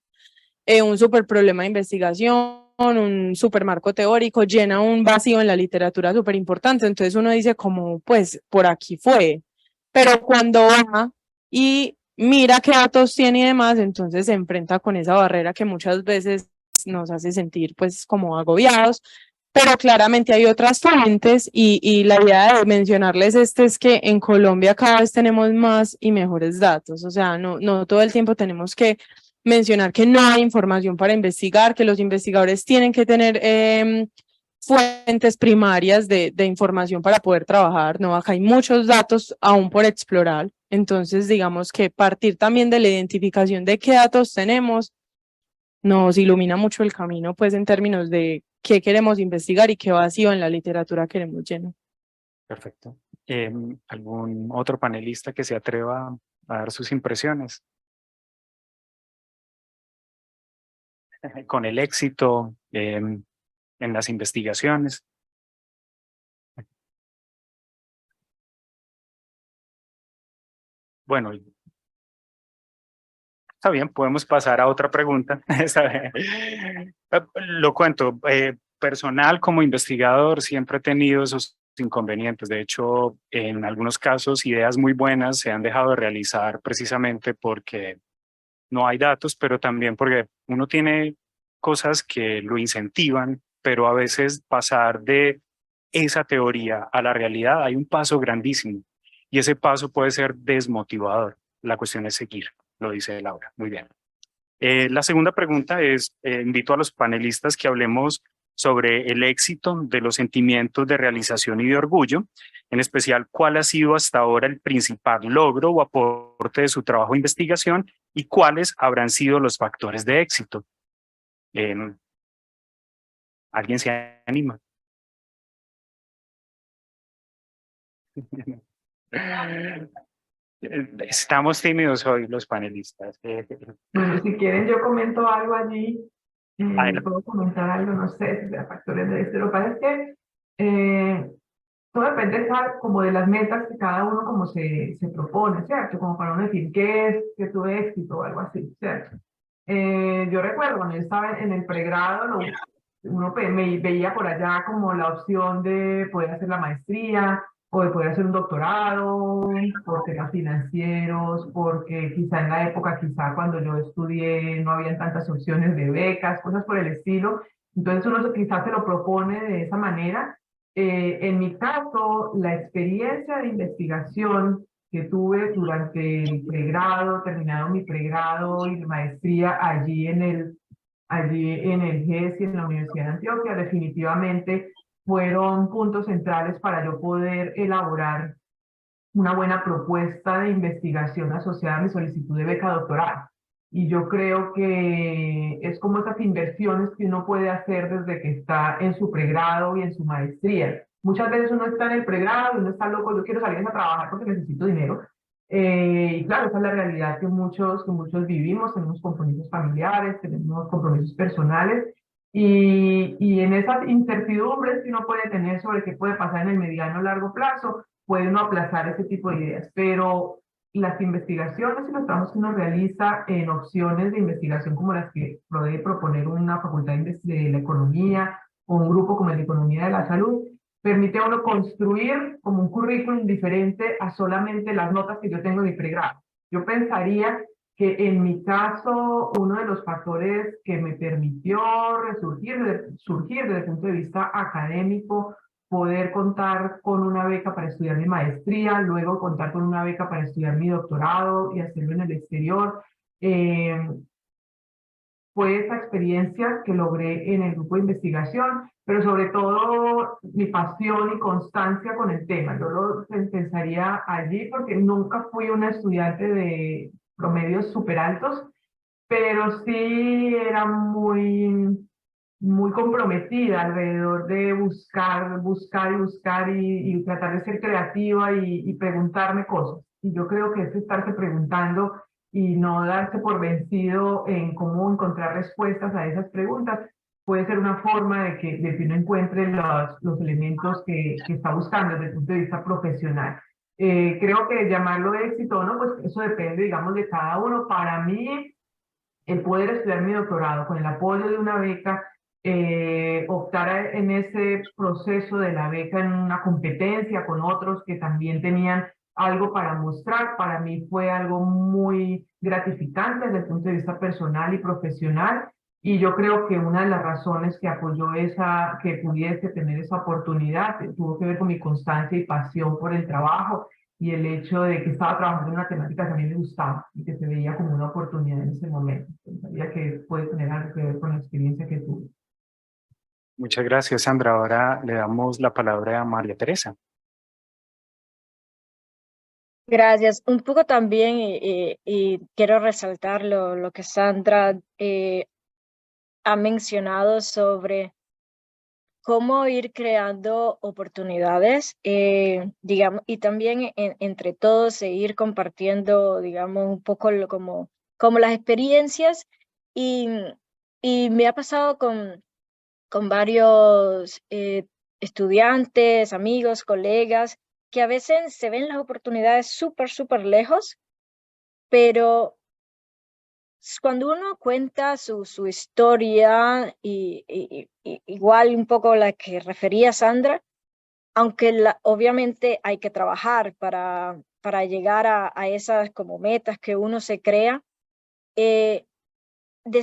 Un súper problema de investigación, un súper marco teórico, llena un vacío en la literatura súper importante. Entonces uno dice como, pues, por aquí fue. Pero cuando va y mira qué datos tiene y demás, entonces se enfrenta con esa barrera que muchas veces nos hace sentir pues como agobiados. Pero claramente hay otras fuentes y la idea de mencionarles es que en Colombia cada vez tenemos más y mejores datos. O sea, no todo el tiempo tenemos que mencionar que no hay información para investigar, que los investigadores tienen que tener fuentes primarias de información para poder trabajar, ¿no? Acá hay muchos datos aún por explorar, entonces digamos que partir también de la identificación de qué datos tenemos nos ilumina mucho el camino, pues en términos de qué queremos investigar y qué vacío en la literatura queremos llenar. Perfecto. ¿Algún otro panelista que se atreva a dar sus impresiones? Con el éxito en las investigaciones. Bueno, está bien, podemos pasar a otra pregunta. Lo cuento, personal como investigador siempre he tenido esos inconvenientes. De hecho, en algunos casos, ideas muy buenas se han dejado de realizar precisamente porque no hay datos, pero también porque uno tiene cosas que lo incentivan, pero a veces pasar de esa teoría a la realidad hay un paso grandísimo y ese paso puede ser desmotivador. La cuestión es seguir, lo dice Laura. Muy bien. La segunda pregunta es, invito a los panelistas que hablemos sobre el éxito de los sentimientos de realización y de orgullo, en especial cuál ha sido hasta ahora el principal logro o aporte de su trabajo de investigación y cuáles habrán sido los factores de éxito. ¿Alguien se anima? Estamos tímidos hoy los panelistas. Bueno, si quieren yo comento algo allí, Adelante. puedo comentar algo, no sé, si sea factores de esto. Lo que pasa es que todo depende, ¿sabes? Como de las metas que cada uno como se propone, ¿cierto? Como para uno decir qué es, que tuve éxito o algo así, ¿cierto? Yo recuerdo cuando yo estaba en el pregrado, uno me veía por allá como la opción de poder hacer la maestría o de poder hacer un doctorado por temas financieros, porque quizá en la época, quizá cuando yo estudié no habían tantas opciones de becas, cosas por el estilo. Entonces uno quizás se lo propone de esa manera. En mi caso, la experiencia de investigación que tuve durante el pregrado, terminado mi pregrado y maestría allí en el GES y en la Universidad de Antioquia, definitivamente fueron puntos centrales para yo poder elaborar una buena propuesta de investigación asociada a mi solicitud de beca doctoral. Y yo creo que es como esas inversiones que uno puede hacer desde que está en su pregrado y en su maestría. Muchas veces uno está en el pregrado y uno está loco, yo quiero salir a trabajar porque necesito dinero. Y claro, esa es la realidad que muchos vivimos, tenemos compromisos familiares, tenemos compromisos personales, y en esas incertidumbres que uno puede tener sobre qué puede pasar en el mediano o largo plazo, puede uno aplazar ese tipo de ideas, pero las investigaciones y los trabajos que uno realiza en opciones de investigación como las que puede proponer una facultad de la economía o un grupo como el de economía de la salud, permite a uno construir como un currículum diferente a solamente las notas que yo tengo en mi pregrado. Yo pensaría que en mi caso, uno de los factores que me permitió surgir desde el punto de vista académico, poder contar con una beca para estudiar mi maestría, luego contar con una beca para estudiar mi doctorado y hacerlo en el exterior, fue esa experiencia que logré en el grupo de investigación, pero sobre todo mi pasión y constancia con el tema. Yo lo pensaría allí porque nunca fui una estudiante de promedios súper altos, pero sí era muy comprometida alrededor de buscar y tratar de ser creativa y preguntarme cosas. Y yo creo que es estarse preguntando y no darse por vencido en cómo encontrar respuestas a esas preguntas puede ser una forma de que uno encuentre los elementos que está buscando desde el punto de vista profesional. Creo que llamarlo éxito o no, pues eso depende, digamos, de cada uno. Para mí, el poder estudiar mi doctorado con el apoyo de una beca, optar en ese proceso de la beca en una competencia con otros que también tenían algo para mostrar, para mí fue algo muy gratificante desde el punto de vista personal y profesional. Y yo creo que una de las razones que apoyó que pudiese tener esa oportunidad tuvo que ver con mi constancia y pasión por el trabajo y el hecho de que estaba trabajando en una temática que a mí me gustaba y que se veía como una oportunidad en ese momento. Pensaría que puede tener algo que ver con la experiencia que tuve. Muchas gracias, Sandra. Ahora le damos la palabra a María Teresa. Gracias. Un poco también, y quiero resaltar lo que Sandra ha mencionado sobre cómo ir creando oportunidades, digamos, y también entre todos seguir compartiendo, digamos, un poco como las experiencias. Y me ha pasado con varios estudiantes, amigos, colegas, que a veces se ven las oportunidades súper lejos, pero cuando uno cuenta su historia, y igual un poco la que refería Sandra, aunque obviamente hay que trabajar para llegar a esas como metas que uno se crea, de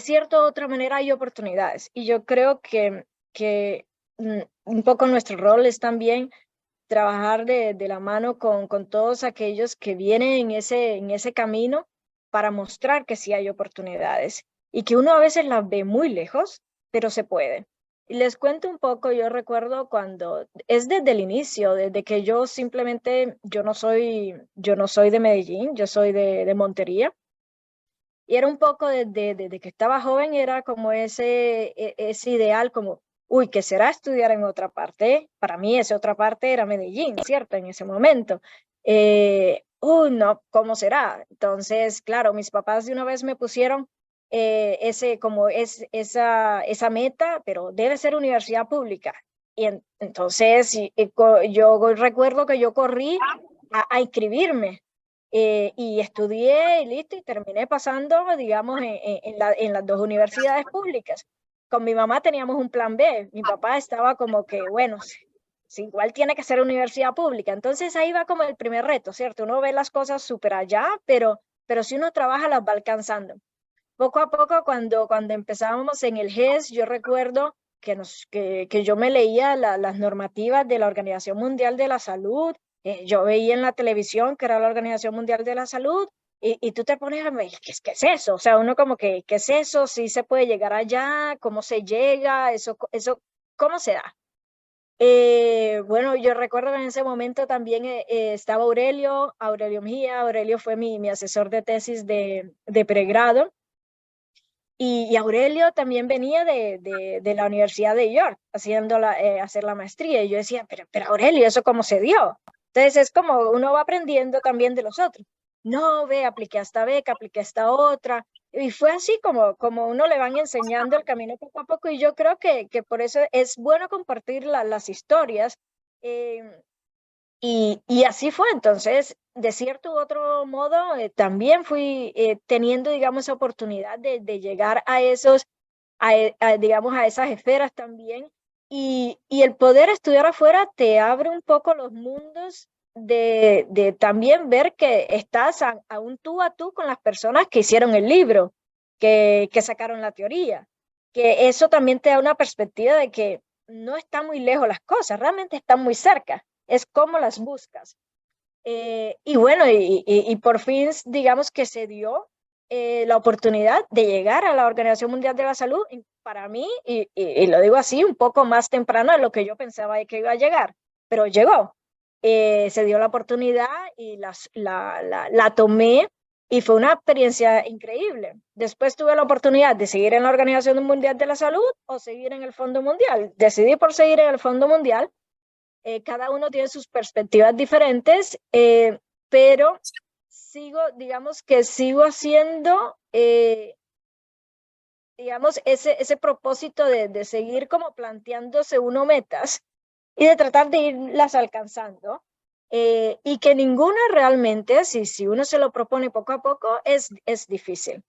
cierta u otra manera hay oportunidades. Y yo creo que un poco nuestro rol es también trabajar de la mano con todos aquellos que vienen en ese camino para mostrar que sí hay oportunidades y que uno a veces las ve muy lejos, pero se puede. Y les cuento un poco, yo recuerdo cuando, es desde el inicio, desde que yo simplemente, yo no soy de Medellín, yo soy de Montería. Y era un poco desde que estaba joven, era como ese ideal, como, uy, ¿qué será estudiar en otra parte? Para mí esa otra parte era Medellín, ¿cierto? En ese momento. No, ¿cómo será? Entonces, claro, mis papás de una vez me pusieron esa meta, pero debe ser universidad pública. entonces yo recuerdo que yo corrí a inscribirme y estudié y listo, y terminé pasando, digamos, en las dos universidades públicas. Con mi mamá teníamos un plan B. Mi papá estaba como que, bueno, si igual tiene que ser universidad pública. Entonces ahí va como el primer reto, ¿cierto? Uno ve las cosas súper allá, pero si uno trabaja las va alcanzando. Poco a poco, cuando empezábamos en el GES, yo recuerdo que yo me leía las normativas de la Organización Mundial de la Salud, yo veía en la televisión que era la Organización Mundial de la Salud, y tú te pones a ver, ¿qué es eso? O sea, uno como que, ¿qué es eso? ¿Sí se puede llegar allá? ¿Cómo se llega? ¿Cómo se da? Bueno, yo recuerdo que en ese momento también estaba Aurelio Mejía. Aurelio fue mi asesor de tesis de pregrado. Y Aurelio también venía de la Universidad de York hacer la maestría. Y yo decía, pero Aurelio, ¿eso cómo se dio? Entonces es como uno va aprendiendo también de los otros. No, apliqué a esta beca, apliqué a esta otra. Y fue así como uno le van enseñando el camino poco a poco. Y yo creo que por eso es bueno compartir las historias. Y así fue. Entonces, de cierto u otro modo, también fui teniendo, digamos, esa oportunidad de llegar a digamos, a esas esferas también. Y el poder estudiar afuera te abre un poco los mundos de también ver que estás a un tú a tú con las personas que hicieron el libro, que sacaron la teoría. Que eso también te da una perspectiva de que no está muy lejos las cosas, realmente están muy cerca. Es cómo las buscas. Y bueno, y por fin, digamos que se dio la oportunidad de llegar a la Organización Mundial de la Salud, y para mí, y lo digo así, un poco más temprano de lo que yo pensaba que iba a llegar, pero llegó. Se dio la oportunidad y la tomé, y fue una experiencia increíble. Después tuve la oportunidad de seguir en la Organización Mundial de la Salud o seguir en el Fondo Mundial. Decidí por seguir en el Fondo Mundial. Cada uno tiene sus perspectivas diferentes, pero digamos que sigo haciendo, digamos, ese propósito de seguir como planteándose uno metas y de tratar de irlas alcanzando, y que ninguna realmente, si uno se lo propone poco a poco, es difícil.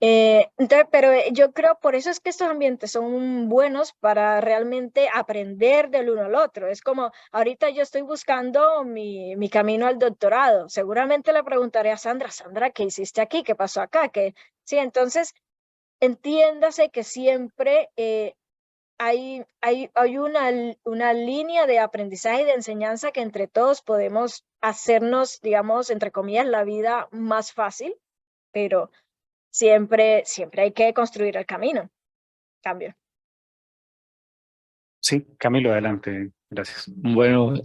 Entonces, pero yo creo por eso es que estos ambientes son buenos para realmente aprender del uno al otro. Es como ahorita yo estoy buscando mi camino al doctorado. Seguramente le preguntaré a Sandra, ¿qué hiciste aquí? ¿Qué pasó acá? Sí, entonces entiéndase que siempre hay una línea de aprendizaje y de enseñanza que entre todos podemos hacernos, digamos, entre comillas, la vida más fácil, pero siempre hay que construir el camino. Cambio. Sí, Camilo, adelante. Gracias. Bueno,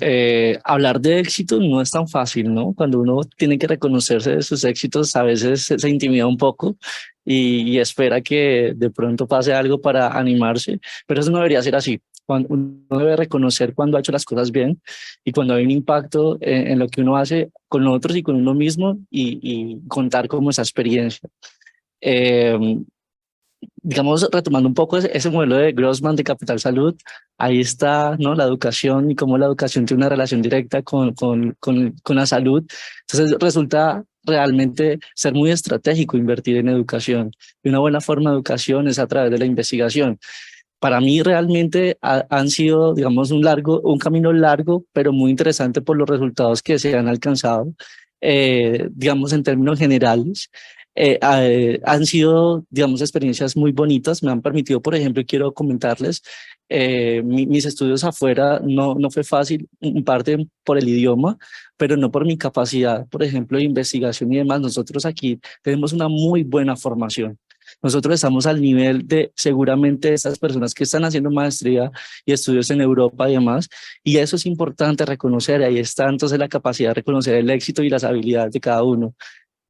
hablar de éxito no es tan fácil, ¿no? Cuando uno tiene que reconocerse de sus éxitos, a veces se intimida un poco y espera que de pronto pase algo para animarse, pero eso no debería ser así. Uno debe reconocer cuando ha hecho las cosas bien y cuando hay un impacto en lo que uno hace con otros y con uno mismo, y contar como esa experiencia. Digamos, retomando un poco ese modelo de Grossman de Capital Salud, ahí está, ¿no? La educación y cómo la educación tiene una relación directa con la salud. Entonces resulta realmente ser muy estratégico invertir en educación. Y una buena forma de educación es a través de la investigación. Para mí realmente han sido, digamos, un camino largo, pero muy interesante por los resultados que se han alcanzado, digamos, en términos generales. Han sido, digamos, experiencias muy bonitas. Me han permitido, por ejemplo, y quiero comentarles, mis estudios afuera no fue fácil, en parte por el idioma, pero no por mi capacidad, por ejemplo, de investigación y demás. Nosotros aquí tenemos una muy buena formación. Nosotros estamos al nivel de seguramente esas personas que están haciendo maestría y estudios en Europa y demás, y eso es importante reconocer. Ahí está entonces la capacidad de reconocer el éxito y las habilidades de cada uno.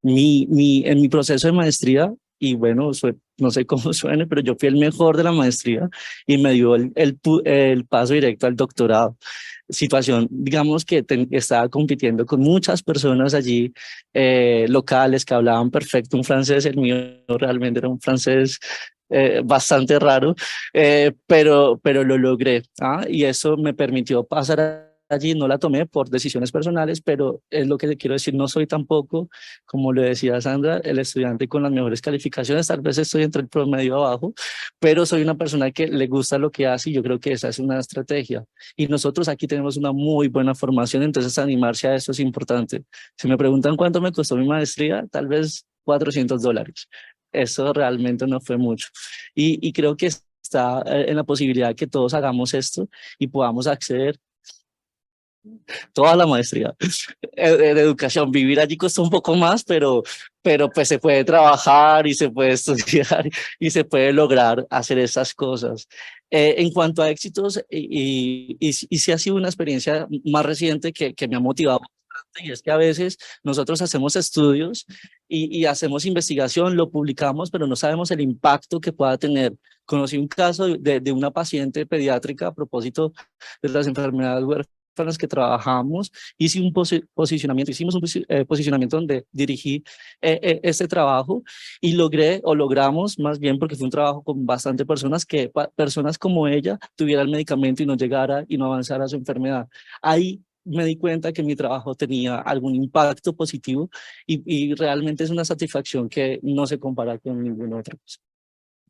En mi proceso de maestría, y bueno, no sé cómo suene, pero yo fui el mejor de la maestría y me dio el paso directo al doctorado. Situación, digamos que estaba compitiendo con muchas personas allí, locales, que hablaban perfecto un francés. El mío realmente era un francés bastante raro, pero lo logré, ¿ah? Y eso me permitió pasar allí. No la tomé por decisiones personales, pero es lo que te quiero decir, no soy tampoco, como le decía Sandra, el estudiante con las mejores calificaciones, tal vez estoy entre el promedio abajo, pero soy una persona que le gusta lo que hace y yo creo que esa es una estrategia. Y nosotros aquí tenemos una muy buena formación, entonces animarse a eso es importante. Si me preguntan cuánto me costó mi maestría, tal vez $400. Eso realmente no fue mucho. Y creo que está en la posibilidad que todos hagamos esto y podamos acceder toda la maestría de educación. Vivir allí costó un poco más, pero pues se puede trabajar y se puede estudiar y se puede lograr hacer esas cosas. En cuanto a éxitos, y sí ha sido una experiencia más reciente que me ha motivado bastante, y es que a veces nosotros hacemos estudios y hacemos investigación, lo publicamos, pero no sabemos el impacto que pueda tener. Conocí un caso de una paciente pediátrica a propósito de las enfermedades con las que trabajamos, hicimos un posicionamiento donde dirigí este trabajo y logramos más bien, porque fue un trabajo con bastante personas, que personas como ella tuvieran el medicamento y no llegara y no avanzara su enfermedad. Ahí me di cuenta que mi trabajo tenía algún impacto positivo y realmente es una satisfacción que no se compara con ninguna otra cosa.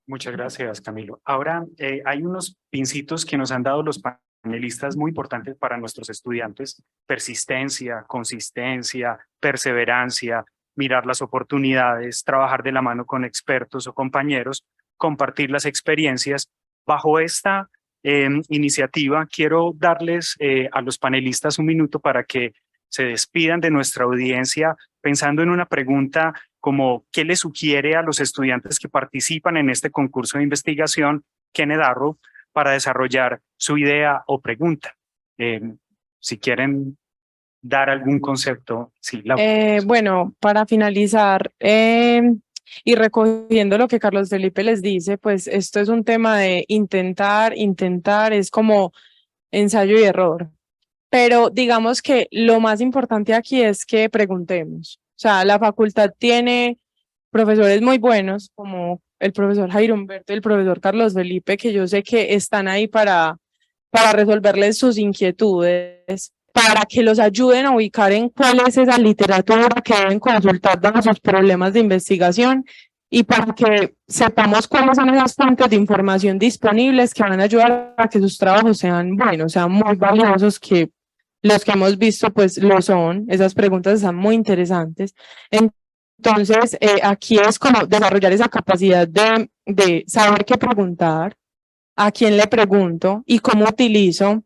Muchas gracias, Camilo. Ahora, hay unos pincitos que nos han dado los panelistas muy importantes para nuestros estudiantes: persistencia, consistencia, perseverancia, mirar las oportunidades, trabajar de la mano con expertos o compañeros, compartir las experiencias. Bajo esta iniciativa, quiero darles a los panelistas un minuto para que se despidan de nuestra audiencia pensando en una pregunta como: ¿qué le sugiere a los estudiantes que participan en este concurso de investigación Kenneth Arrow para desarrollar su idea o pregunta? Si quieren dar algún concepto. Sí, bueno, para finalizar, y recogiendo lo que Carlos Felipe les dice, pues esto es un tema de intentar, es como ensayo y error. Pero digamos que lo más importante aquí es que preguntemos. O sea, la facultad tiene profesores muy buenos, como el profesor Jairo Humberto y el profesor Carlos Felipe, que yo sé que están ahí para resolverles sus inquietudes, para que los ayuden a ubicar en cuál es esa literatura que deben consultar para sus problemas de investigación y para que sepamos cuáles son esas fuentes de información disponibles que van a ayudar a que sus trabajos sean buenos, sean muy valiosos, que los que hemos visto pues lo son. Esas preguntas están muy interesantes. Entonces, aquí es como desarrollar esa capacidad de saber qué preguntar, a quién le pregunto y cómo utilizo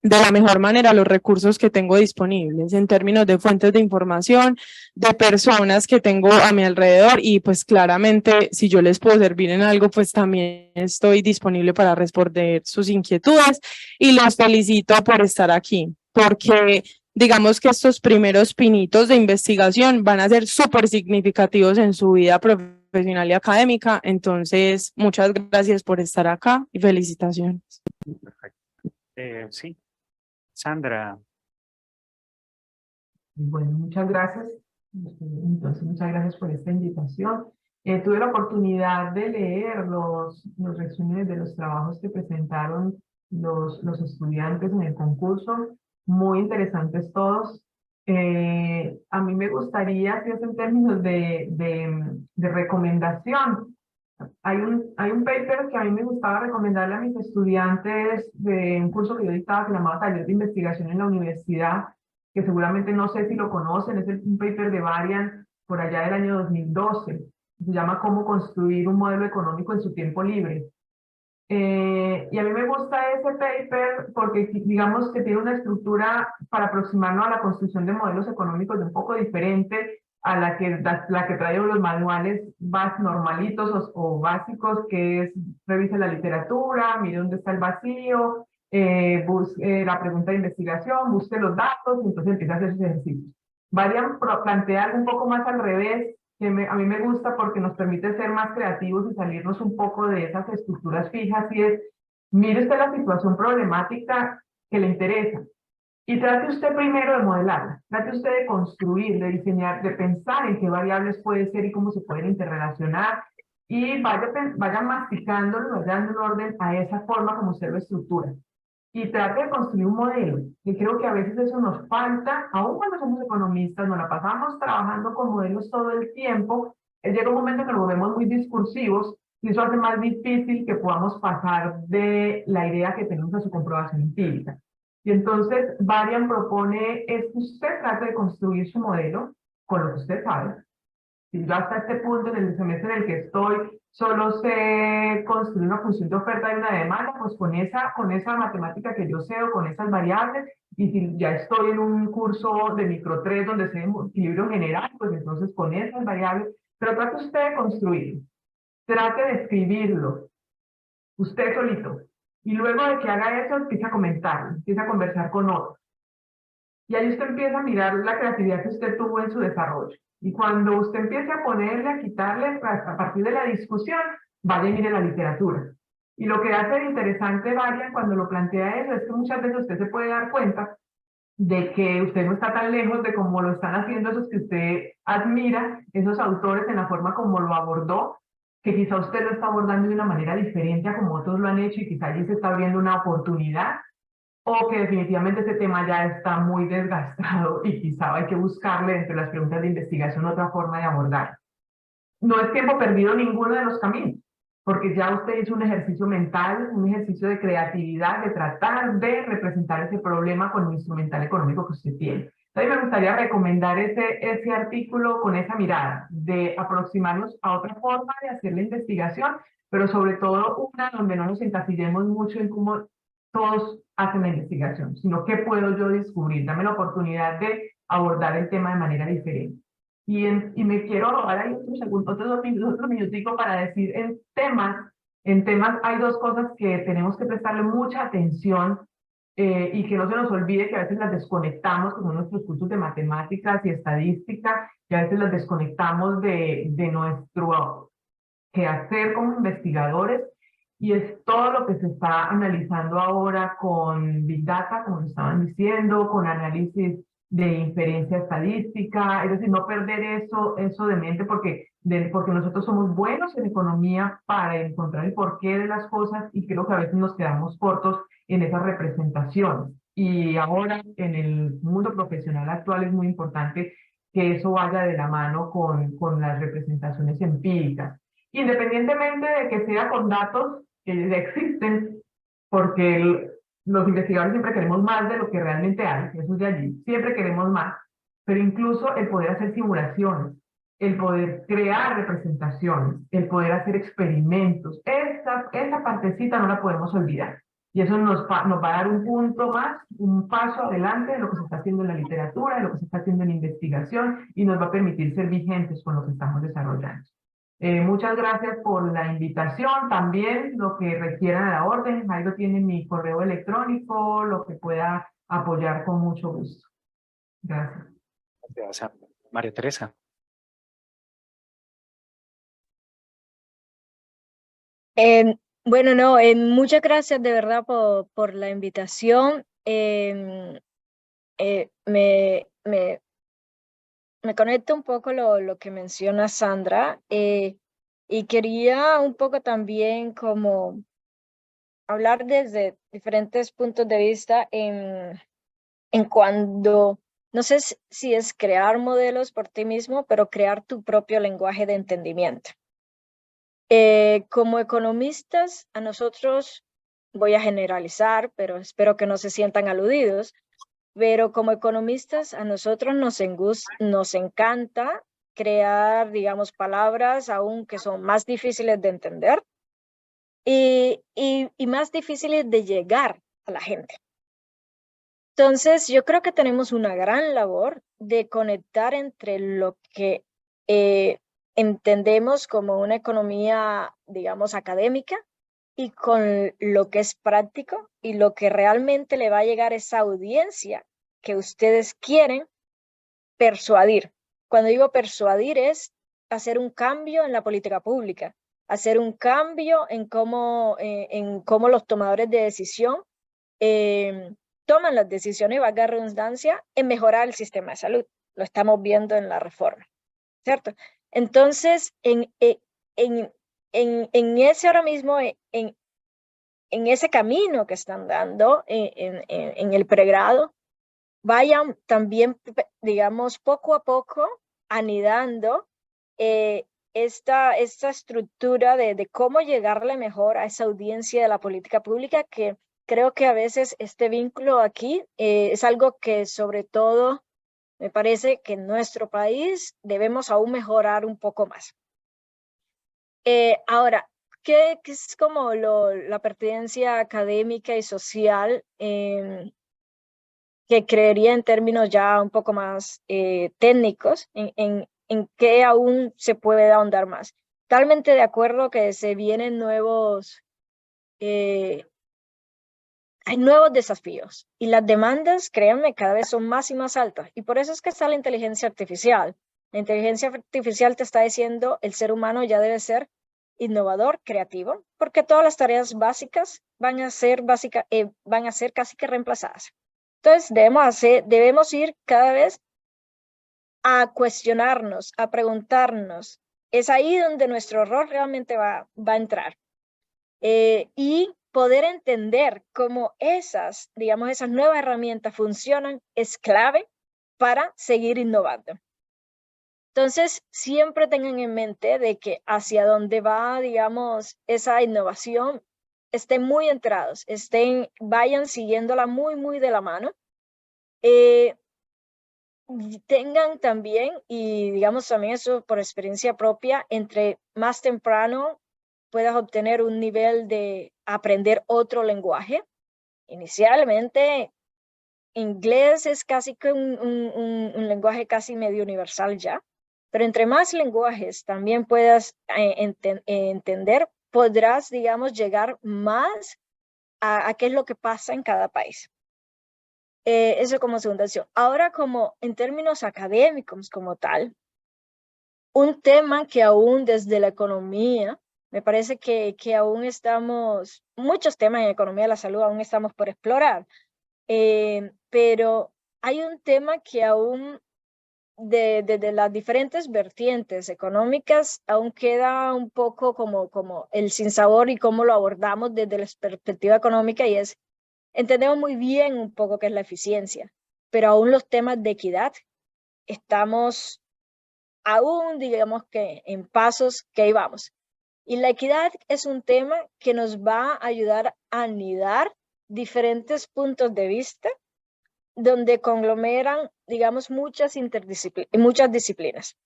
de la mejor manera los recursos que tengo disponibles en términos de fuentes de información, de personas que tengo a mi alrededor, y pues claramente si yo les puedo servir en algo, pues también estoy disponible para responder sus inquietudes, y los felicito por estar aquí, porque digamos que estos primeros pinitos de investigación van a ser súper significativos en su vida profesional y académica. Entonces, muchas gracias por estar acá y felicitaciones. Perfecto. Sí. Sandra. Bueno, muchas gracias. Entonces, muchas gracias por esta invitación. Tuve la oportunidad de leer los resúmenes de los trabajos que presentaron los estudiantes en el concurso. Muy interesantes todos. A mí me gustaría, si es en términos de recomendación, hay un paper que a mí me gustaba recomendarle a mis estudiantes de un curso que yo dictaba, que se llamaba Taller de Investigación en la Universidad, que seguramente no sé si lo conocen. Es un paper de Varian por allá del año 2012. Se llama Cómo construir un modelo económico en su tiempo libre. Y a mí me gusta ese paper porque digamos que tiene una estructura para aproximarnos a la construcción de modelos económicos de un poco diferente a la que traen los manuales más normalitos o básicos, que es: revise la literatura, mire dónde está el vacío, busque la pregunta de investigación, busque los datos, y entonces empieza a hacer sus ejercicios. Varian plantea algo un poco más al revés, que a mí me gusta porque nos permite ser más creativos y salirnos un poco de esas estructuras fijas, y es: mire usted la situación problemática que le interesa y trate usted primero de modelarla, trate usted de construir, de diseñar, de pensar en qué variables puede ser y cómo se pueden interrelacionar, y vaya masticándolo, vaya dando un orden a esa forma como usted lo estructura. Y trate de construir un modelo, y creo que a veces eso nos falta, aun cuando somos economistas, nos la pasamos trabajando con modelos todo el tiempo, llega un momento que nos volvemos muy discursivos, y eso hace más difícil que podamos pasar de la idea que tenemos a su comprobación empírica. Y entonces, Varian propone es que usted trate de construir su modelo con lo que usted sabe. Si yo hasta este punto, en el semestre en el que estoy, solo sé construir una función de oferta y una demanda, pues con esa matemática que yo sé o con esas variables, y si ya estoy en un curso de micro 3 donde sé equilibrio general, pues entonces con esas variables, pero trate usted de construirlo, trate de escribirlo, usted solito, y luego de que haga eso, empieza a comentarlo, empieza a conversar con otros. Y ahí usted empieza a mirar la creatividad que usted tuvo en su desarrollo. Y cuando usted empiece a ponerle, a quitarle, a partir de la discusión, vaya y mire la literatura. Y lo que hace interesante, Varian, cuando lo plantea eso, es que muchas veces usted se puede dar cuenta de que usted no está tan lejos de cómo lo están haciendo esos que usted admira, esos autores en la forma como lo abordó, que quizá usted lo está abordando de una manera diferente a como otros lo han hecho y quizá allí se está abriendo una oportunidad, o que definitivamente ese tema ya está muy desgastado y quizá hay que buscarle entre las preguntas de investigación otra forma de abordar. No es tiempo perdido ninguno de los caminos, porque ya usted hizo un ejercicio mental, un ejercicio de creatividad, de tratar de representar ese problema con el instrumental económico que usted tiene. Entonces me gustaría recomendar ese artículo con esa mirada, de aproximarnos a otra forma de hacer la investigación, pero sobre todo una donde no nos encasillemos mucho en cómo todos hacen la investigación, sino qué puedo yo descubrir, dame la oportunidad de abordar el tema de manera diferente. Y me quiero robar ahí otros minutico para decir en temas hay dos cosas que tenemos que prestarle mucha atención y que no se nos olvide que a veces las desconectamos, como nuestros cursos de matemáticas y estadística, y a veces las desconectamos de nuestro quehacer como investigadores, y es todo lo que se está analizando ahora con Big Data, como lo estaban diciendo, con análisis de inferencia estadística, es decir, no perder eso de mente porque nosotros somos buenos en economía para encontrar el porqué de las cosas y creo que a veces nos quedamos cortos en esas representaciones. Y ahora en el mundo profesional actual es muy importante que eso vaya de la mano con las representaciones empíricas, independientemente de que sea con datos que ya existen, porque los investigadores siempre queremos más de lo que realmente hay, eso es de allí, siempre queremos más, pero incluso el poder hacer simulaciones, el poder crear representaciones, el poder hacer experimentos, esa partecita no la podemos olvidar. Y eso nos va a dar un punto más, un paso adelante de lo que se está haciendo en la literatura, de lo que se está haciendo en investigación, y nos va a permitir ser vigentes con lo que estamos desarrollando. Muchas gracias por la invitación, también lo que requieran a la orden. Jairo tiene mi correo electrónico, lo que pueda apoyar con mucho gusto. Gracias. Gracias, María Teresa. Bueno, no, muchas gracias de verdad por la invitación. Me conecta un poco lo que menciona Sandra y quería un poco también como hablar desde diferentes puntos de vista en cuando, no sé si es crear modelos por ti mismo, pero crear tu propio lenguaje de entendimiento. Como economistas, a nosotros, voy a generalizar, pero espero que no se sientan aludidos, pero como economistas a nosotros nos encanta crear, digamos, palabras aún que son más difíciles de entender y más difíciles de llegar a la gente. Entonces, yo creo que tenemos una gran labor de conectar entre lo que entendemos como una economía, digamos, académica y con lo que es práctico y lo que realmente le va a llegar a esa audiencia que ustedes quieren persuadir. Cuando digo persuadir es hacer un cambio en la política pública, hacer un cambio en cómo los tomadores de decisión toman las decisiones, valga la redundancia, en mejorar el sistema de salud. Lo estamos viendo en la reforma, ¿cierto? Entonces, en ese ahora mismo, en ese camino que están dando en el pregrado, vayan también, digamos, poco a poco anidando esta estructura de cómo llegarle mejor a esa audiencia de la política pública, que creo que a veces este vínculo aquí es algo que sobre todo me parece que en nuestro país debemos aún mejorar un poco más. Ahora, ¿qué es como la pertinencia académica y social que creería en términos ya un poco más técnicos, en qué aún se puede ahondar más? Totalmente de acuerdo que se vienen hay nuevos desafíos y las demandas, créanme, cada vez son más y más altas. Y por eso es que está la inteligencia artificial. La inteligencia artificial te está diciendo el ser humano ya debe ser innovador, creativo, porque todas las tareas básicas van a ser casi que reemplazadas. Entonces debemos ir cada vez a cuestionarnos, a preguntarnos. Es ahí donde nuestro rol realmente va a entrar. Y poder entender cómo esas nuevas herramientas funcionan es clave para seguir innovando. Entonces, siempre tengan en mente de que hacia dónde va, digamos, esa innovación, estén muy enterados, vayan siguiéndola muy, muy de la mano. Tengan también, y digamos también eso por experiencia propia, entre más temprano puedas obtener un nivel de aprender otro lenguaje. Inicialmente, inglés es casi que un lenguaje casi medio universal ya, pero entre más lenguajes también puedas entender, podrás, digamos, llegar más a qué es lo que pasa en cada país. Eso como segunda opción. Ahora, como en términos académicos como tal, un tema que aún desde la economía, me parece que aún muchos temas en economía de la salud aún estamos por explorar, pero hay un tema que aún de las diferentes vertientes económicas aún queda un poco como el sinsabor y cómo lo abordamos desde la perspectiva económica, y entendemos muy bien un poco qué es la eficiencia, pero aún los temas de equidad estamos aún, digamos que en pasos que ahí vamos. Y la equidad es un tema que nos va a ayudar a anidar diferentes puntos de vista donde conglomeran, digamos, muchas disciplinas.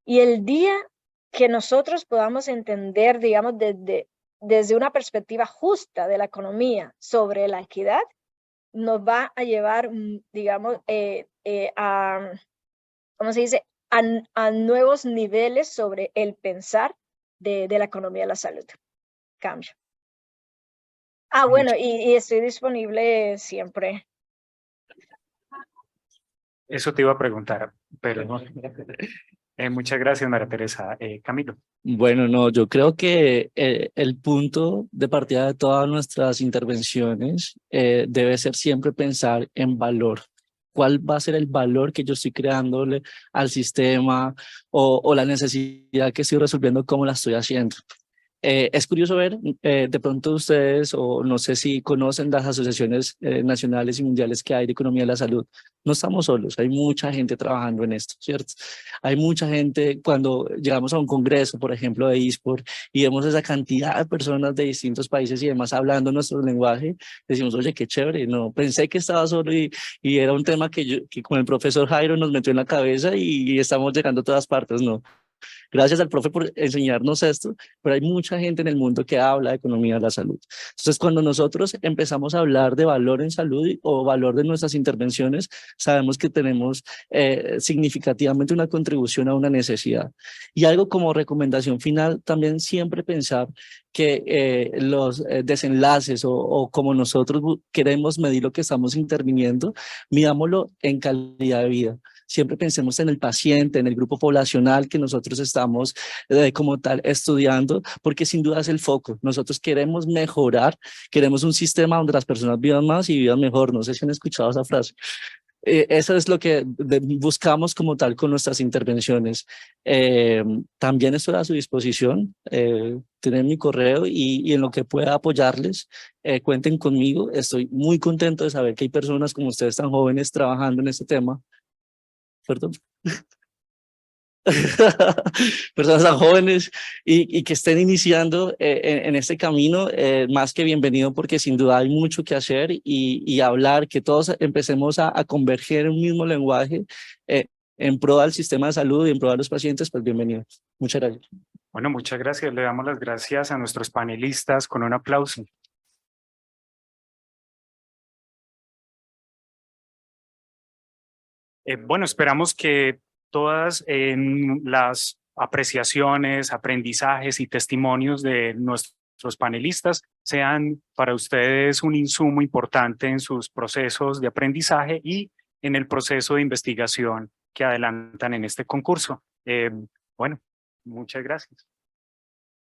Y el día que nosotros podamos entender, digamos, desde una perspectiva justa de la economía sobre la equidad, nos va a llevar, digamos, ¿cómo se dice?, a nuevos niveles sobre el pensar de la economía de la salud. Cambio. Bueno, y estoy disponible siempre. Eso te iba a preguntar, pero no. Muchas gracias, María Teresa. Camilo. Bueno, no, yo creo que el punto de partida de todas nuestras intervenciones debe ser siempre pensar en valor. ¿Cuál va a ser el valor que yo estoy creándole al sistema o la necesidad que estoy resolviendo, cómo la estoy haciendo? Es curioso ver, de pronto ustedes, o no sé si conocen las asociaciones nacionales y mundiales que hay de economía de la salud. No estamos solos, hay mucha gente trabajando en esto, ¿cierto? Hay mucha gente, cuando llegamos a un congreso, por ejemplo, de eSport, y vemos esa cantidad de personas de distintos países y demás hablando nuestro lenguaje, decimos, oye, qué chévere, no, pensé que estaba solo y era un tema que con el profesor Jairo nos metió en la cabeza y estamos llegando a todas partes, ¿no? Gracias al profe por enseñarnos esto, pero hay mucha gente en el mundo que habla de economía de la salud. Entonces, cuando nosotros empezamos a hablar de valor en salud o valor de nuestras intervenciones, sabemos que tenemos significativamente una contribución a una necesidad. Y algo como recomendación final, también siempre pensar que los desenlaces o como nosotros queremos medir lo que estamos interviniendo, midámoslo en calidad de vida. Siempre pensemos en el paciente, en el grupo poblacional que nosotros estamos como tal estudiando, porque sin duda es el foco. Nosotros queremos mejorar, queremos un sistema donde las personas vivan más y vivan mejor. No sé si han escuchado esa frase. Eso es lo que buscamos como tal con nuestras intervenciones. También estoy a su disposición, tienen mi correo y en lo que pueda apoyarles, cuenten conmigo. Estoy muy contento de saber que hay personas como ustedes tan jóvenes trabajando en este tema. Perdón. Personas tan jóvenes y que estén iniciando en este camino, más que bienvenido, porque sin duda hay mucho que hacer y hablar, que todos empecemos a converger en un mismo lenguaje en pro del sistema de salud y en pro de los pacientes, pues bienvenido. Muchas gracias. Bueno, muchas gracias. Le damos las gracias a nuestros panelistas con un aplauso. Bueno, esperamos que todas las apreciaciones, aprendizajes y testimonios de nuestros panelistas sean para ustedes un insumo importante en sus procesos de aprendizaje y en el proceso de investigación que adelantan en este concurso. Bueno, muchas gracias.